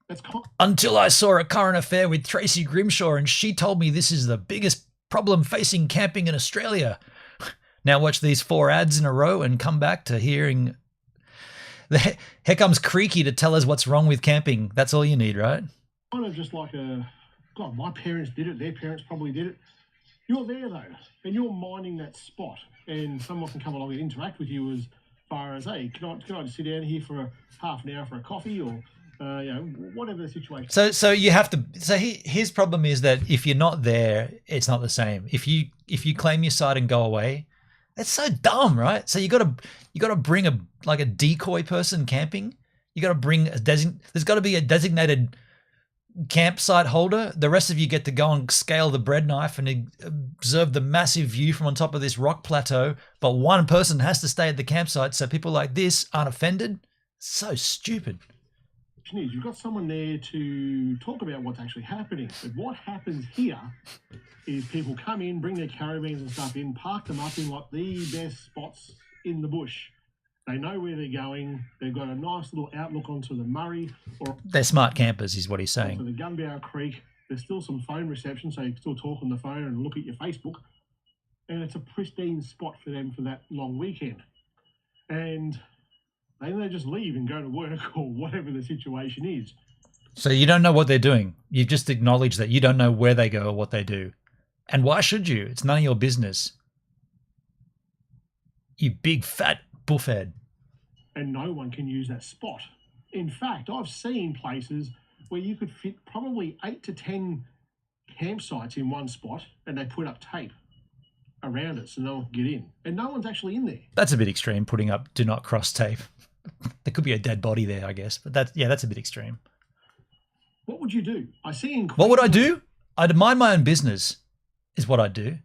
That's Until I saw A Current Affair with Tracy Grimshaw, and she told me this is the biggest problem facing camping in Australia. Now watch these 4 ads in a row and come back to hearing. Here comes Creaky to tell us what's wrong with camping. That's all you need, right? kind of just like God, my parents did it, their parents probably did it. You're there though, and you're minding that spot, and someone can come along and interact with you as far as, hey, can I just sit down here for half an hour for a coffee, or whatever the situation. So you have to. So his problem is that if you're not there, it's not the same. If you claim your site and go away, that's so dumb, right? So you got to bring a decoy person camping. You got to bring there's got to be a designated campsite holder. The rest of you get to go and scale the bread knife and observe the massive view from on top of this rock plateau. But one person has to stay at the campsite so people like this aren't offended. So stupid. Is you've got someone there to talk about what's actually happening. But what happens here is people come in, bring their caravans and stuff in, park them up in like the best spots in the bush. They know where they're going. They've got a nice little outlook onto the Murray, or they're smart campers, is what he's saying. onto the Gunbower Creek. There's still some phone reception, so you can still talk on the phone and look at your Facebook. And it's a pristine spot for them for that long weekend. And then they just leave and go to work or whatever the situation is. So you don't know what they're doing. You've just acknowledged that you don't know where they go or what they do. And why should you? It's none of your business. You big fat buffhead. And no one can use that spot. In fact, I've seen places where you could fit probably 8 to 10 campsites in one spot, and they put up tape around it so no one can get in. And no one's actually in there. That's a bit extreme, putting up do not cross tape. There could be a dead body there, I guess. But that's a bit extreme. What would you do? I see in What would I do? I'd mind my own business, is what I'd do.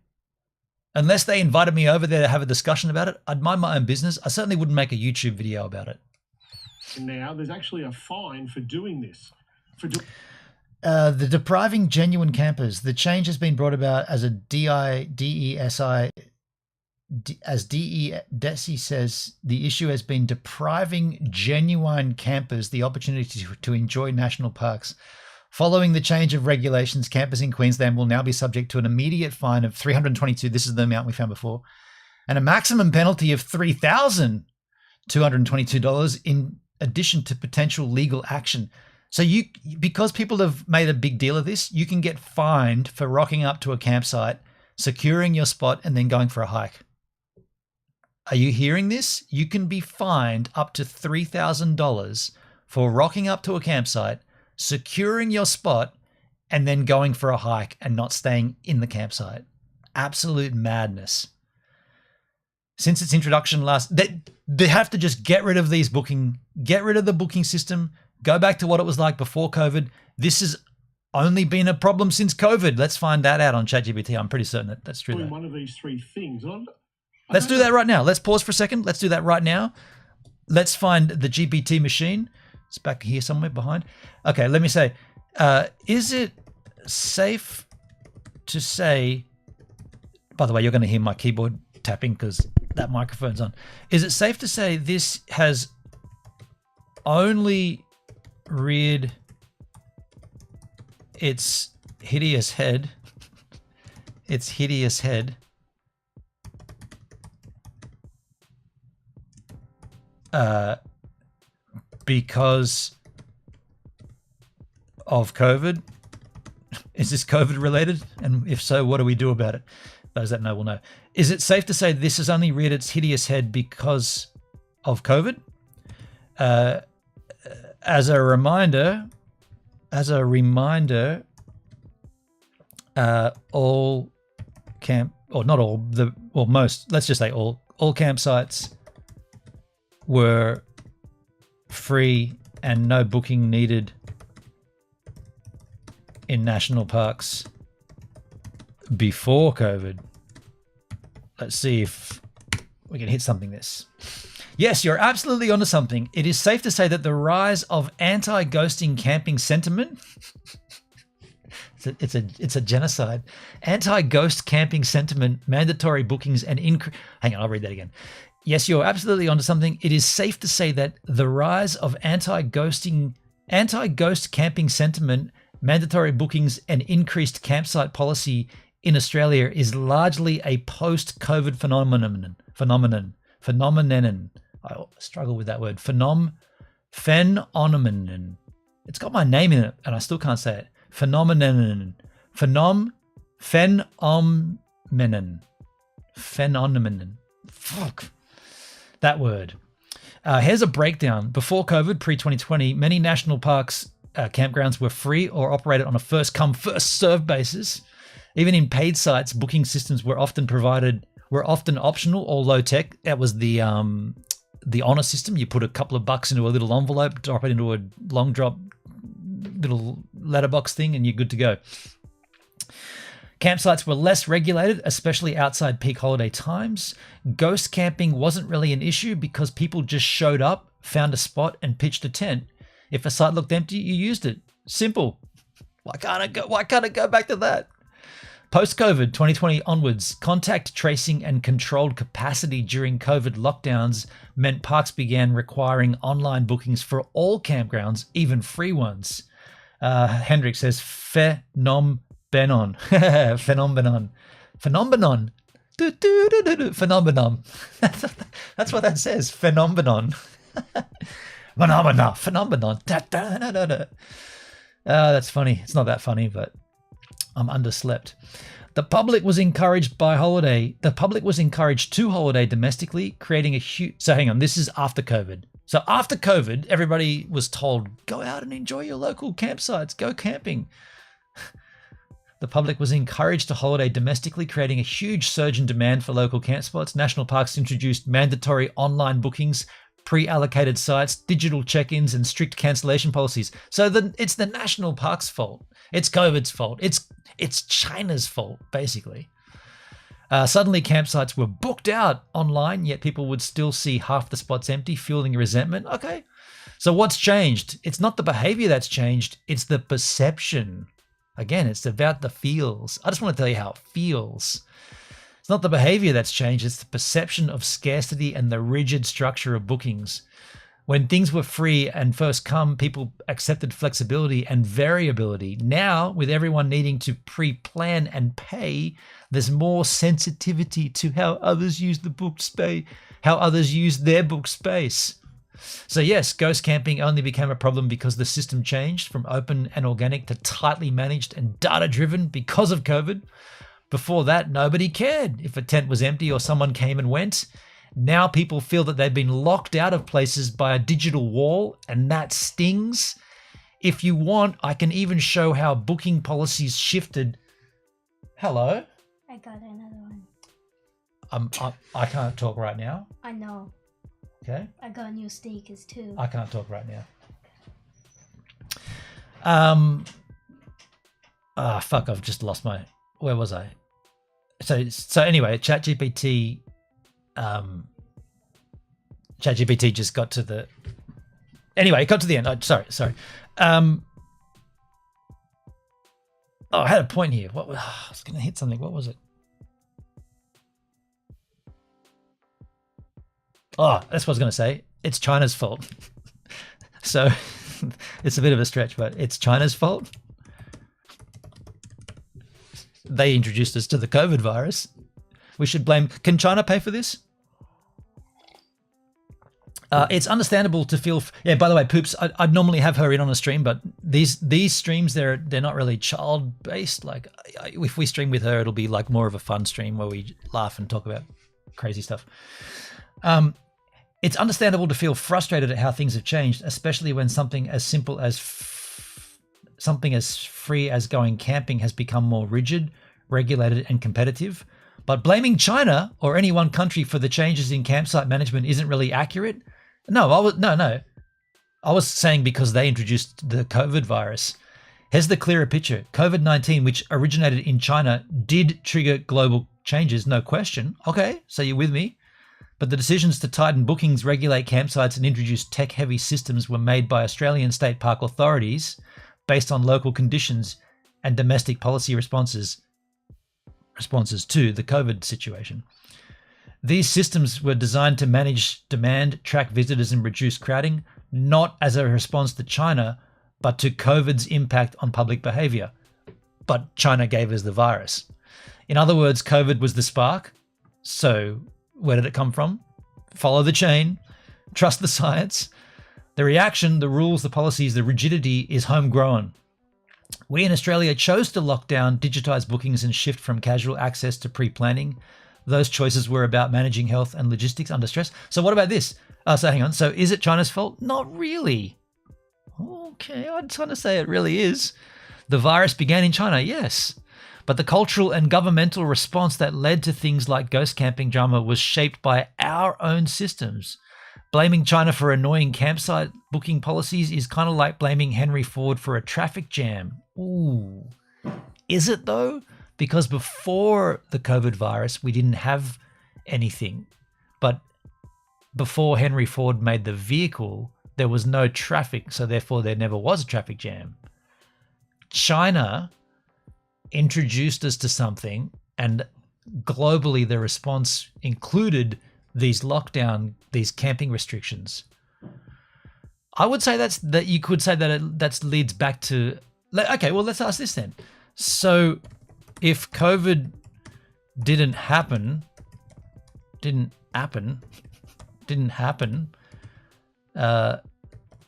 Unless they invited me over there to have a discussion about it, I'd mind my own business. I certainly wouldn't make a YouTube video about it. Now, there's actually a fine for doing this. The depriving genuine campers. The change has been brought about as a DESI. As DESI says, the issue has been depriving genuine campers the opportunity to enjoy national parks. Following the change of regulations, campers in Queensland will now be subject to an immediate fine of $322. This is the amount we found before, and a maximum penalty of $3,222 in addition to potential legal action. So because people have made a big deal of this, you can get fined for rocking up to a campsite, securing your spot, and then going for a hike. Are you hearing this? You can be fined up to $3,000 for rocking up to a campsite, securing your spot, and then going for a hike and not staying in the campsite. Absolute madness. Since its introduction they have to just get rid of the booking system, go back to what it was like before COVID. This has only been a problem since COVID. Let's find that out on ChatGPT. I'm pretty certain that's true. One of these three things. Let's do that right now. Let's pause for a second. Let's do that right now. Let's find the GPT machine. It's back here somewhere behind. Okay, let me say, is it safe to say, by the way, you're going to hear my keyboard tapping because that microphone's on. Is it safe to say this has only reared its hideous head, because of COVID? Is this COVID related? And if so, what do we do about it? Those that know will know. Is it safe to say this has only reared its hideous head because of COVID? As a reminder, all most, let's just say all campsites were free and no booking needed in national parks before COVID. Let's see if we can hit something this. Yes, you're absolutely onto something. It is safe to say that the rise of anti-ghosting camping sentiment, it's a genocide, anti-ghost camping sentiment, mandatory bookings and hang on, I'll read that again. Yes, you're absolutely onto something. It is safe to say that the rise of anti-ghost camping sentiment, mandatory bookings and increased campsite policy in Australia is largely a post-COVID phenomenon. I struggle with that word. Phenomenon. It's got my name in it, and I still can't say it. Phenomenon. Fuck that word. Here's a breakdown. Before COVID, pre-2020, many national parks campgrounds were free or operated on a first-come, first-served basis. Even in paid sites, booking systems were often optional or low tech. That was the honor system. You put a couple of bucks into a little envelope, drop it into a long drop little letterbox thing, and you're good to go. Campsites were less regulated, especially outside peak holiday times. Ghost camping wasn't really an issue because people just showed up, found a spot, and pitched a tent. If a site looked empty, you used it. Simple. Why can't it go back to that? Post-COVID, 2020 onwards, contact tracing and controlled capacity during COVID lockdowns meant parks began requiring online bookings for all campgrounds, even free ones. Hendrik says, phenomenon. Phenomenon. Phenomenon. Phenomenon. That's what that says. Phenomenon. Phenomenon. That's funny. It's not that funny, but I'm underslept. The public was encouraged to holiday domestically, creating a huge... So hang on, this is after COVID. So after COVID, everybody was told, go out and enjoy your local campsites, go camping. The public was encouraged to holiday domestically, creating a huge surge in demand for local camp spots. National parks introduced mandatory online bookings, pre-allocated sites, digital check-ins, and strict cancellation policies. So it's the national parks' fault. It's COVID's fault. It's China's fault, basically. Suddenly, campsites were booked out online, yet people would still see half the spots empty, fueling resentment. Okay, so what's changed? It's not the behavior that's changed. It's the perception. Again, it's about the feels. I just want to tell you how it feels. It's not the behavior that's changed. It's the perception of scarcity and the rigid structure of bookings. When things were free and first come, people accepted flexibility and variability. Now, with everyone needing to pre-plan and pay, there's more sensitivity to how others use the booked space, how others use their booked space. So yes, ghost camping only became a problem because the system changed from open and organic to tightly managed and data-driven because of COVID. Before that, nobody cared if a tent was empty or someone came and went. Now people feel that they've been locked out of places by a digital wall, and that stings. If you want, I can even show how booking policies shifted. Hello? I got another one. I can't talk right now. I know. Okay. I got new stickers too. I can't talk right now. Fuck, I've just lost my... Where was I? So anyway, ChatGPT just got to the... Anyway, it got to the end. Sorry. I had a point here. I was going to hit something. What was it? Oh, that's what I was going to say. It's China's fault. So it's a bit of a stretch, but it's China's fault. They introduced us to the COVID virus. We should blame... Can China pay for this? It's understandable to feel... Yeah, by the way, Poops, I'd normally have her in on a stream, but these streams, they're not really child-based. Like, if we stream with her, it'll be like more of a fun stream where we laugh and talk about crazy stuff. It's understandable to feel frustrated at how things have changed, especially when something as simple as something as free as going camping has become more rigid, regulated, and competitive. But blaming China or any one country for the changes in campsite management isn't really accurate. No. I was saying because they introduced the COVID virus. Here's the clearer picture. COVID-19, which originated in China, did trigger global changes, no question. Okay, so you're with me. But the decisions to tighten bookings, regulate campsites, and introduce tech-heavy systems were made by Australian state park authorities based on local conditions and domestic policy responses to the COVID situation. These systems were designed to manage demand, track visitors, and reduce crowding, not as a response to China, but to COVID's impact on public behavior. But China gave us the virus. In other words, COVID was the spark. So where did it come from? Follow the chain, trust the science. The reaction, the rules, the policies, the rigidity is homegrown. We in Australia chose to lock down, digitize bookings, and shift from casual access to pre-planning. Those choices were about managing health and logistics under stress. So what about this? So hang on. So is it China's fault? Not really. Okay, I'm trying to say it really is. The virus began in China, yes. But the cultural and governmental response that led to things like ghost camping drama was shaped by our own systems. Blaming China for annoying campsite booking policies is kind of like blaming Henry Ford for a traffic jam. Ooh. Is it though? Because before the COVID virus, we didn't have anything. But before Henry Ford made the vehicle, there was no traffic, so therefore there never was a traffic jam. China introduced us to something, and globally the response included these lockdown, these camping restrictions. I would say that you could say that that leads back to, okay, well, let's ask this then. So if COVID didn't happen,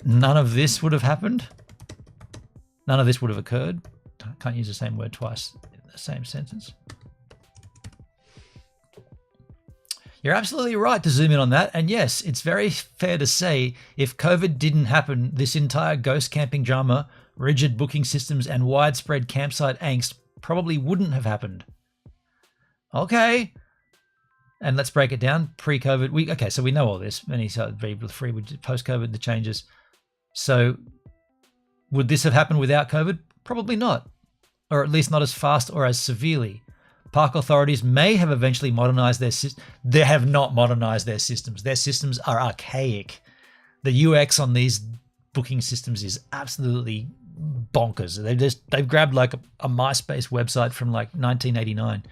none of this would have happened. None of this would have occurred. Can't use the same word twice in the same sentence. You're absolutely right to zoom in on that. And yes, it's very fair to say if COVID didn't happen, this entire ghost camping drama, rigid booking systems, and widespread campsite angst probably wouldn't have happened. Okay. And let's break it down. Pre-COVID, so we know all this. Many people free, post-COVID, the changes. So would this have happened without COVID? Probably not, or at least not as fast or as severely. Park authorities may have eventually modernized their systems. They have not modernized their systems. Their systems are archaic. The UX on these booking systems is absolutely bonkers. They've grabbed like a MySpace website from like 1989.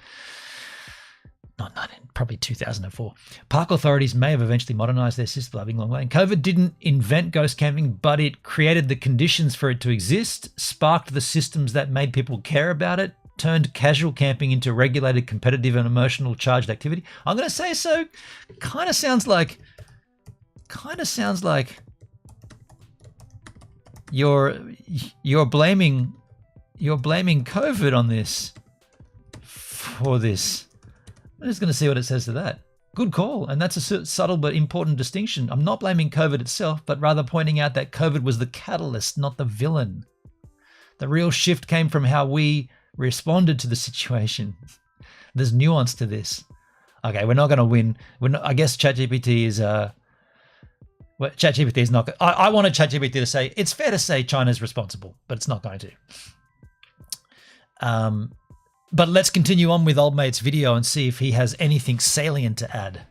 Probably 2004. Park authorities may have eventually modernized their system. And COVID didn't invent ghost camping, but it created the conditions for it to exist, sparked the systems that made people care about it, turned casual camping into regulated, competitive, and emotional charged activity. I'm going to say so. Kind of sounds like you're blaming COVID on this for this. I'm just going to see what it says to that. Good call. And that's a subtle but important distinction. I'm not blaming COVID itself, but rather pointing out that COVID was the catalyst, not the villain. The real shift came from how we responded to the situation. There's nuance to this. Okay, we're not going to win. I guess ChatGPT is... ChatGPT is not... I wanted ChatGPT to say, it's fair to say China's responsible, but it's not going to. But let's continue on with Old Mate's video and see if he has anything salient to add.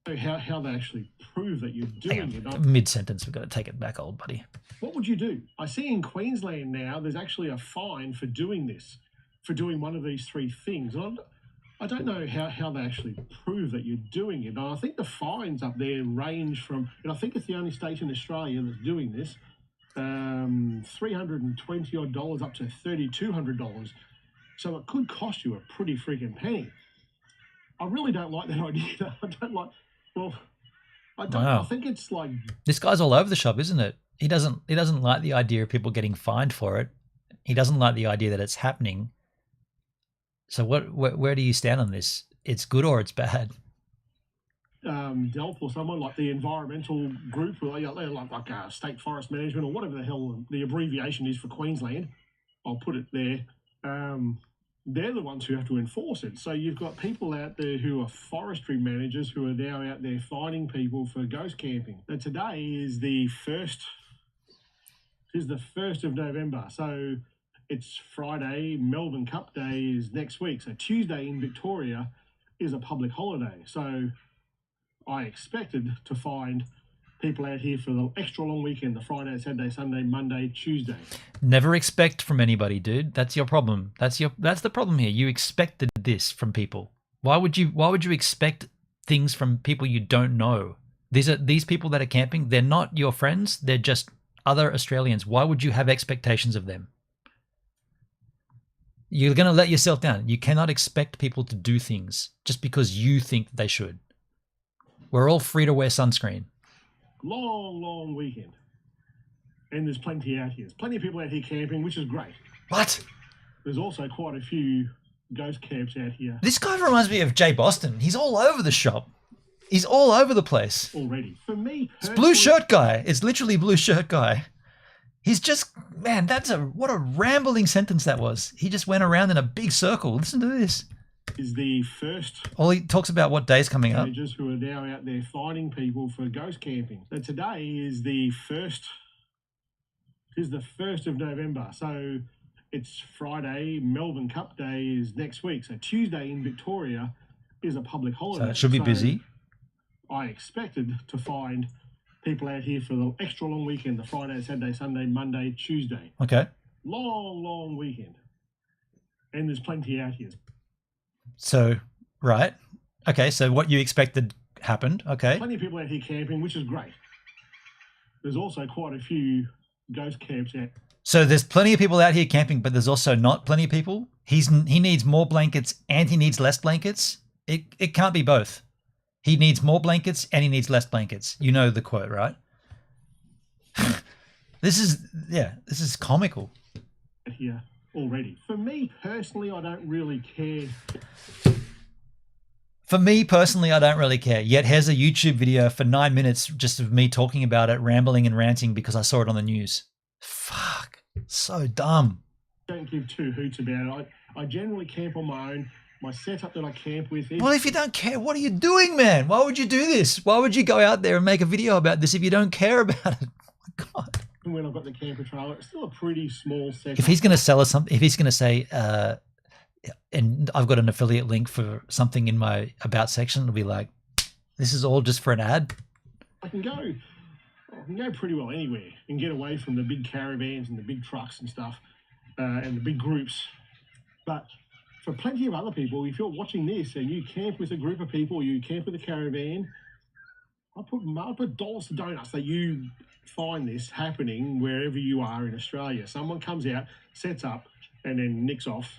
How they actually prove that you're doing it. Mid-sentence, we've got to take it back, old buddy. What would you do? I see in Queensland now there's actually a fine for doing this, for doing one of these three things. I don't know how they actually prove that you're doing it. And I think the fines up there range from, and I think it's the only state in Australia that's doing this, $320 odd up to $3,200. So it could cost you a pretty freaking penny. I really don't like that idea. I think it's like... This guy's all over the shop, isn't it? He doesn't like the idea of people getting fined for it. He doesn't like the idea that it's happening. So where do you stand on this? It's good or it's bad? DELP or someone like the environmental group, like State Forest Management or whatever the hell the abbreviation is for Queensland, I'll put it there. They're the ones who have to enforce it. So you've got people out there who are forestry managers who are now out there fining people for ghost camping. Now today is the 1st is the 1st of November. So it's Friday. Melbourne Cup Day is next week. So Tuesday in Victoria is a public holiday. So I expected to find people out here for the extra long weekend, the Friday, Saturday, Sunday, Monday, Tuesday. Never expect from anybody, dude. That's your problem. That's the problem here. You expected this from people. Why would you expect things from people you don't know? These people that are camping, they're not your friends, they're just other Australians. Why would you have expectations of them? You're going to let yourself down. You cannot expect people to do things just because you think they should. We're all free to wear sunscreen. Long weekend. And there's plenty out here. There's plenty of people out here camping, which is great. What? There's also quite a few ghost camps out here This guy reminds me of Jay Boston. He's all over the shop. He's all over the place. already. For me, It's blue shirt guy. It's literally blue shirt guy. He's just, man, what a rambling sentence that was. He just went around in a big circle. Listen to this. is the first All he talks about what day's coming up. teenagers who are now out there finding people for ghost camping. So today is the 1st of November. So it's Friday. Melbourne Cup Day is next week. So Tuesday in Victoria is a public holiday. So it should be busy. I expected to find people out here for the extra long weekend, the Friday, Saturday, Sunday, Monday, Tuesday. Okay. Long weekend. And there's plenty out here. So, right. Okay, so what you expected happened. Okay. Plenty of people out here camping, which is great. There's also quite a few ghost camps out. So there's plenty of people out here camping, but there's also not plenty of people. He needs more blankets and he needs less blankets. It can't be both. He needs more blankets and he needs less blankets. You know the quote, right? This is comical. Here already. For me personally, I don't really care. For me personally, I don't really care. Yet here's a YouTube video for 9 minutes just of me talking about it, rambling and ranting because I saw it on the news. Fuck. So dumb. I don't give two hoots about it. I generally camp on my own. My setup that I camp with is... Well, if you don't care, what are you doing, man? Why would you do this? Why would you go out there and make a video about this if you don't care about it? Oh my God. When I've got the camper trailer, it's still a pretty small setup. If he's going to sell us something, if he's going to say, and I've got an affiliate link for something in my about section, it'll be like, this is all just for an ad. I can go pretty well anywhere and get away from the big caravans and the big trucks and stuff and the big groups. But for plenty of other people, if you're watching this and you camp with a group of people, you camp with a caravan, I put dollars to donuts that you find this happening wherever you are in Australia. Someone comes out, sets up, and then nicks off,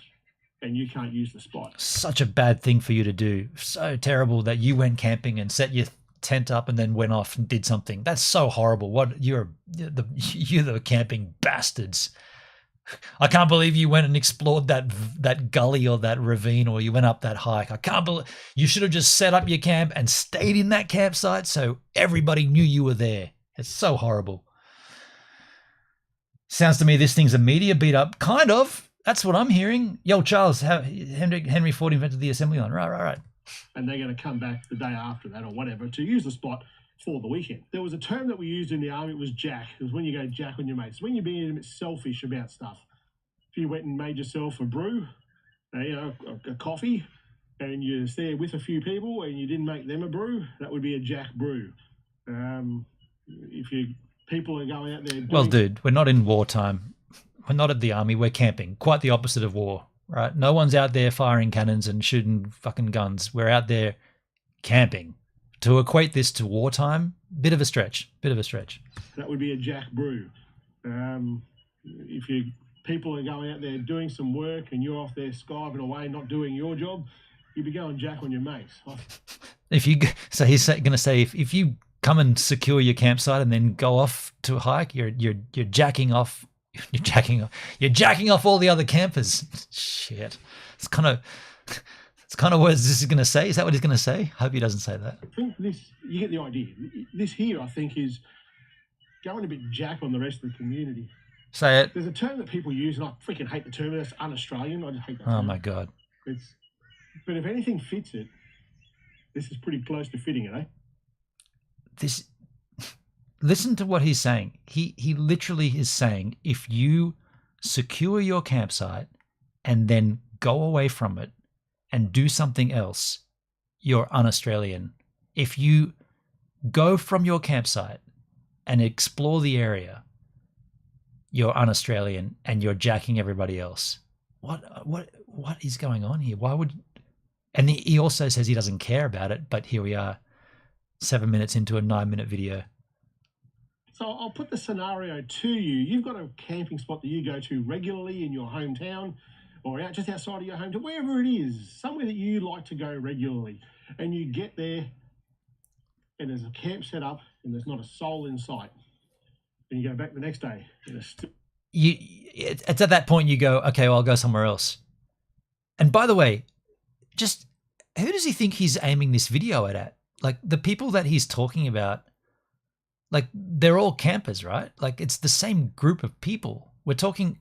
and you can't use the spot. Such a bad thing for you to do. So terrible that you went camping and set your tent up and then went off and did something. That's so horrible. You're the camping bastards. I can't believe you went and explored that gully or that ravine, or you went up that hike. I can't believe you should have just set up your camp and stayed in that campsite so everybody knew you were there. It's so horrible. Sounds to me this thing's a media beat up. Kind of. That's what I'm hearing. Yo, Charles, Henry Ford invented the assembly line. Right. And they're going to come back the day after that or whatever to use the spot for the weekend. There was a term that we used in the army. It was jack. It was when you go jack on your mates. When you're being a bit selfish about stuff. If you went and made yourself a brew, a coffee, and you're there with a few people and you didn't make them a brew, that would be a jack brew. If people are going out there... Well, dude, we're not in wartime. We're not at the army. We're camping. Quite the opposite of war, right? No one's out there firing cannons and shooting fucking guns. We're out there camping. To equate this to wartime, bit of a stretch. That would be a jack brew. If people are going out there doing some work and you're off there skiving away, not doing your job, you'd be going jack on your mates. So he's going to say if you come and secure your campsite and then go off to a hike, you're jacking off. You're jacking off all the other campers. Shit. It's kind of what this is going to say. Is that what he's going to say? Hope he doesn't say that. I think you get the idea. This here, I think, is going a bit jack on the rest of the community. Say it. There's a term that people use, and I freaking hate the term. That's un-Australian. I just hate that term. Oh my God. But if anything fits it, this is pretty close to fitting it, eh? listen to what he's saying. He literally is saying, if you secure your campsite and then go away from it and do something else, you're un-Australian. If you go from your campsite and explore the area, you're un-Australian and you're jacking everybody else. What is going on here? Why would? And he also says he doesn't care about it, but here we are, 7 minutes into a 9-minute video. So I'll put the scenario to you. You've got a camping spot that you go to regularly in your hometown or out just outside of your hometown, wherever it is, somewhere that you like to go regularly. And you get there and there's a camp set up and there's not a soul in sight. And you go back the next day and it's still... It's at that point you go, okay, well, I'll go somewhere else. And by the way, just who does he think he's aiming this video at? Like the people that he's talking about, like they're all campers, right? Like it's the same group of people. We're talking,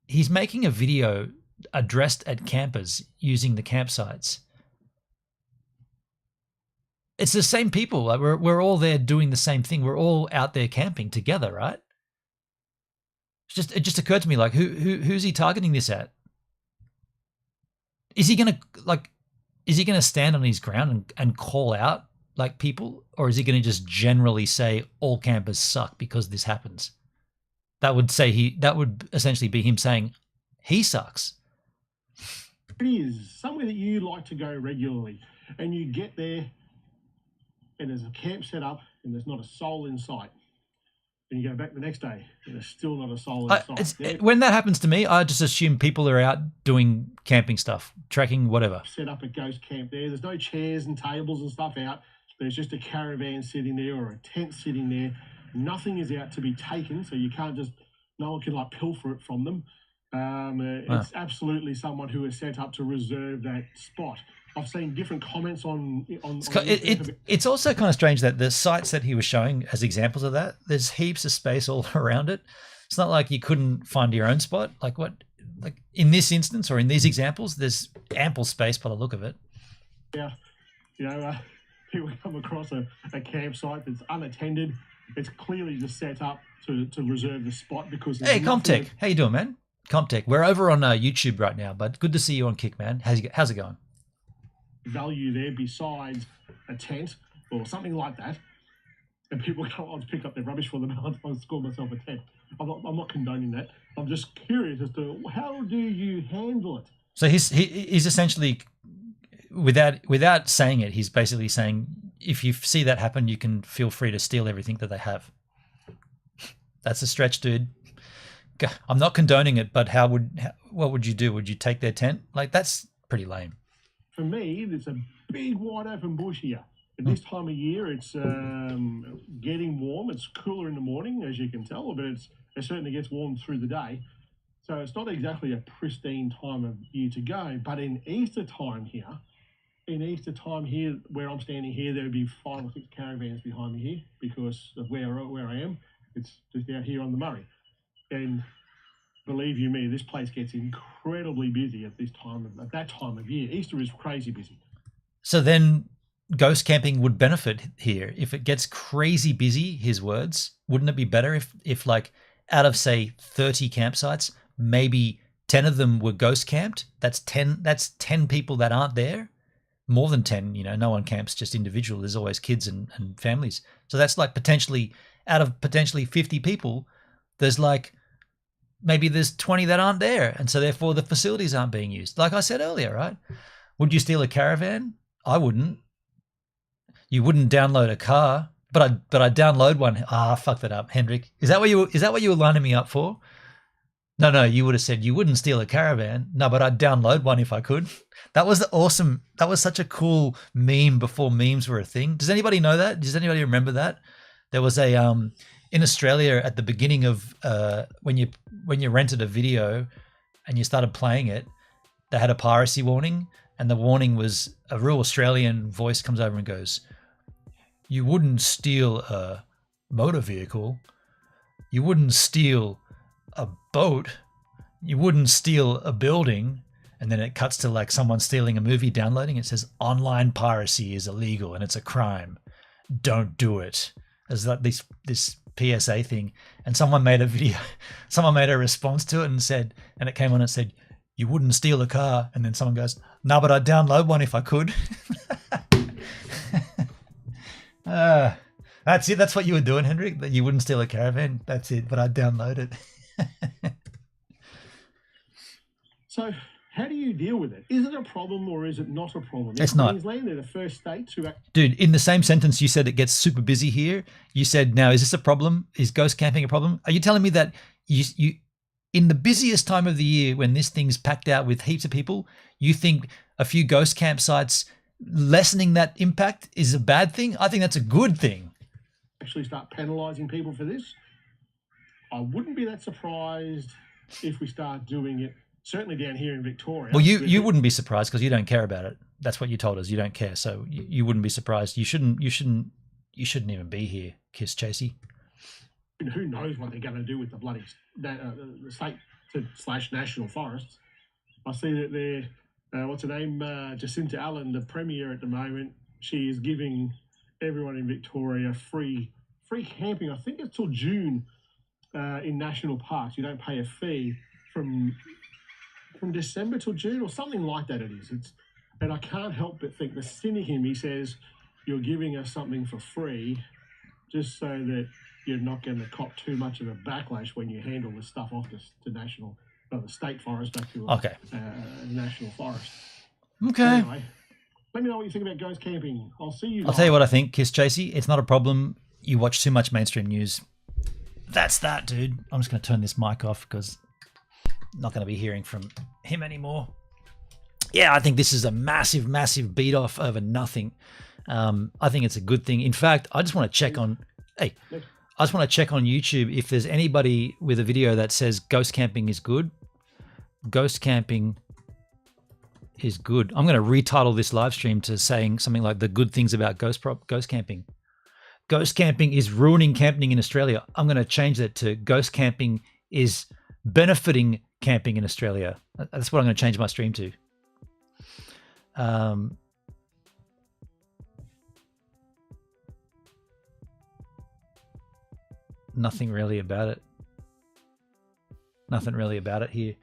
he's making a video addressed at campers using the campsites. It's the same people. Like we're all there doing the same thing. We're all out there camping together, right? It just occurred to me, like who's he targeting this at? Is he gonna stand on his ground and call out like people, or is he gonna just generally say all campers suck because this happens? That would essentially be him saying he sucks. It is somewhere that you like to go regularly, and you get there and there's a camp set up and there's not a soul in sight. And you go back the next day and there's still not a soul in sight. When that happens to me, I just assume people are out doing camping stuff, trekking, whatever. Set up a ghost camp there. There's no chairs and tables and stuff out. There's just a caravan sitting there or a tent sitting there. Nothing is out to be taken, so you can't just, no one can like pilfer it from them. It's absolutely someone who is set up to reserve that spot. I've seen different comments on it's also kind of strange that the sites that he was showing as examples of that, there's heaps of space all around it. It's not like you couldn't find your own spot. Like in this instance or in these examples, there's ample space by the look of it. Yeah, people come across a campsite that's unattended. It's clearly just set up to reserve the spot because... Hey, Comtech, how you doing, man? Comtech, we're over on YouTube right now, but good to see you on Kick, man. How's it going? Value there besides a tent or something like that, and people go, I'll just pick up their rubbish for them. I'll score myself a tent. I'm not condoning that. I'm just curious as to how do you handle it. So he's essentially, without saying it, he's basically saying if you see that happen, you can feel free to steal everything that they have. That's a stretch, dude. I'm not condoning it, but what would you do? Would you take their tent? Like that's pretty lame. For me, there's a big wide open bush here. At this time of year, it's getting warm. It's cooler in the morning, as you can tell, but it certainly gets warm through the day. So it's not exactly a pristine time of year to go. But in Easter time here, where I'm standing here, there would be 5 or 6 caravans behind me here because of where I am. It's just out here on the Murray. And believe you me, this place gets incredibly busy at that time of year. Easter is crazy busy. So then ghost camping would benefit here. If it gets crazy busy, his words, wouldn't it be better if like out of say 30 campsites, maybe 10 of them were ghost camped? That's 10 people that aren't there. More than 10, no one camps just individual. There's always kids and families. So that's like out of potentially 50 people, maybe there's 20 that aren't there. And so therefore the facilities aren't being used. Like I said earlier, right? Would you steal a caravan? I wouldn't. You wouldn't download a car, but I'd download one. I fucked that up, Hendrik. Is that what you were lining me up for? No, you would have said you wouldn't steal a caravan. No, but I'd download one if I could. That was awesome. That was such a cool meme before memes were a thing. Does anybody know that? Does anybody remember that? There was a in Australia at the beginning of when you rented a video and you started playing it, they had a piracy warning, and the warning was a real Australian voice comes over and goes, "You wouldn't steal a motor vehicle, you wouldn't steal a boat, you wouldn't steal a building." And then it cuts to like someone stealing a movie, downloading. It says online piracy is illegal and it's a crime. Don't do it. There's like this PSA thing, and someone made a video, someone made a response to it and said, and it came on and said, "You wouldn't steal a car," and then someone goes, "No, but I'd download one if I could." That's it. That's what you were doing, Hendrik. That you wouldn't steal a caravan. That's it. But I'd download it. So, how do you deal with it? Is it a problem or is it not a problem? It's not. Queensland, they're the first state to... Dude, in the same sentence, you said it gets super busy here. You said, now, is this a problem? Is ghost camping a problem? Are you telling me that you in the busiest time of the year when this thing's packed out with heaps of people, you think a few ghost campsites lessening that impact is a bad thing? I think that's a good thing. Actually start penalising people for this. I wouldn't be that surprised if we start doing it, certainly down here in Victoria. Well, you wouldn't be surprised because you don't care about it. That's what you told us. You don't care, so you wouldn't be surprised. You shouldn't even be here, Kiss Chasey. And who knows what they're going to do with the bloody the state / national forests. I see that they're, what's her name, Jacinta Allen, the Premier at the moment, she is giving everyone in Victoria free camping. I think it's till June in national parks. You don't pay a fee from December till June or something like that it is. And I can't help but think the cynic in me says you're giving us something for free just so that you're not going to cop too much of a backlash when you handle the stuff off to national, the state forest back to national forest. Okay. Anyway, let me know what you think about ghost camping. I'll see you. I'll tell you what I think, Kiss Chasey. It's not a problem. You watch too much mainstream news. That's that, dude. I'm just going to turn this mic off because I'm not going to be hearing from him anymore. Yeah, I think this is a massive, massive beat off over nothing. I think it's a good thing. In fact, I just want to check on. Hey, I just want to check on YouTube if there's anybody with a video that says ghost camping is good. Ghost camping is good. I'm going to retitle this live stream to saying something like the good things about ghost camping. Ghost camping is ruining camping in Australia. I'm going to change that to ghost camping is benefiting camping in Australia. That's what I'm going to change my stream to. Nothing really about it. Nothing really about it here.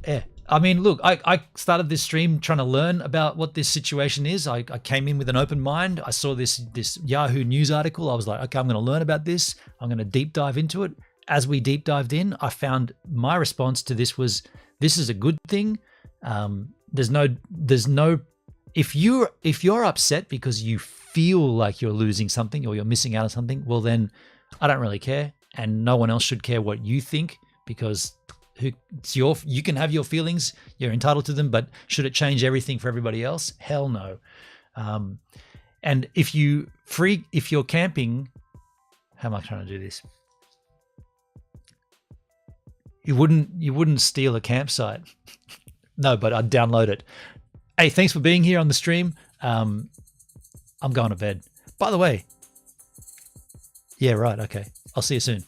Yeah. I mean, look, I started this stream trying to learn about what this situation is. I came in with an open mind. I saw this Yahoo News article. I was like, okay, I'm going to learn about this. I'm going to deep dive into it. As we deep dived in, I found my response to this was, this is a good thing. There's no, if you're upset because you feel like you're losing something or you're missing out on something, well then I don't really care, and no one else should care what you think, because you can have your feelings, you're entitled to them, but should it change everything for everybody else? Hell no. And if you're camping, how am I trying to do this? You wouldn't steal a campsite. No, but I'd download it. Hey, thanks for being here on the stream. I'm going to bed. By the way, yeah, right. Okay. I'll see you soon.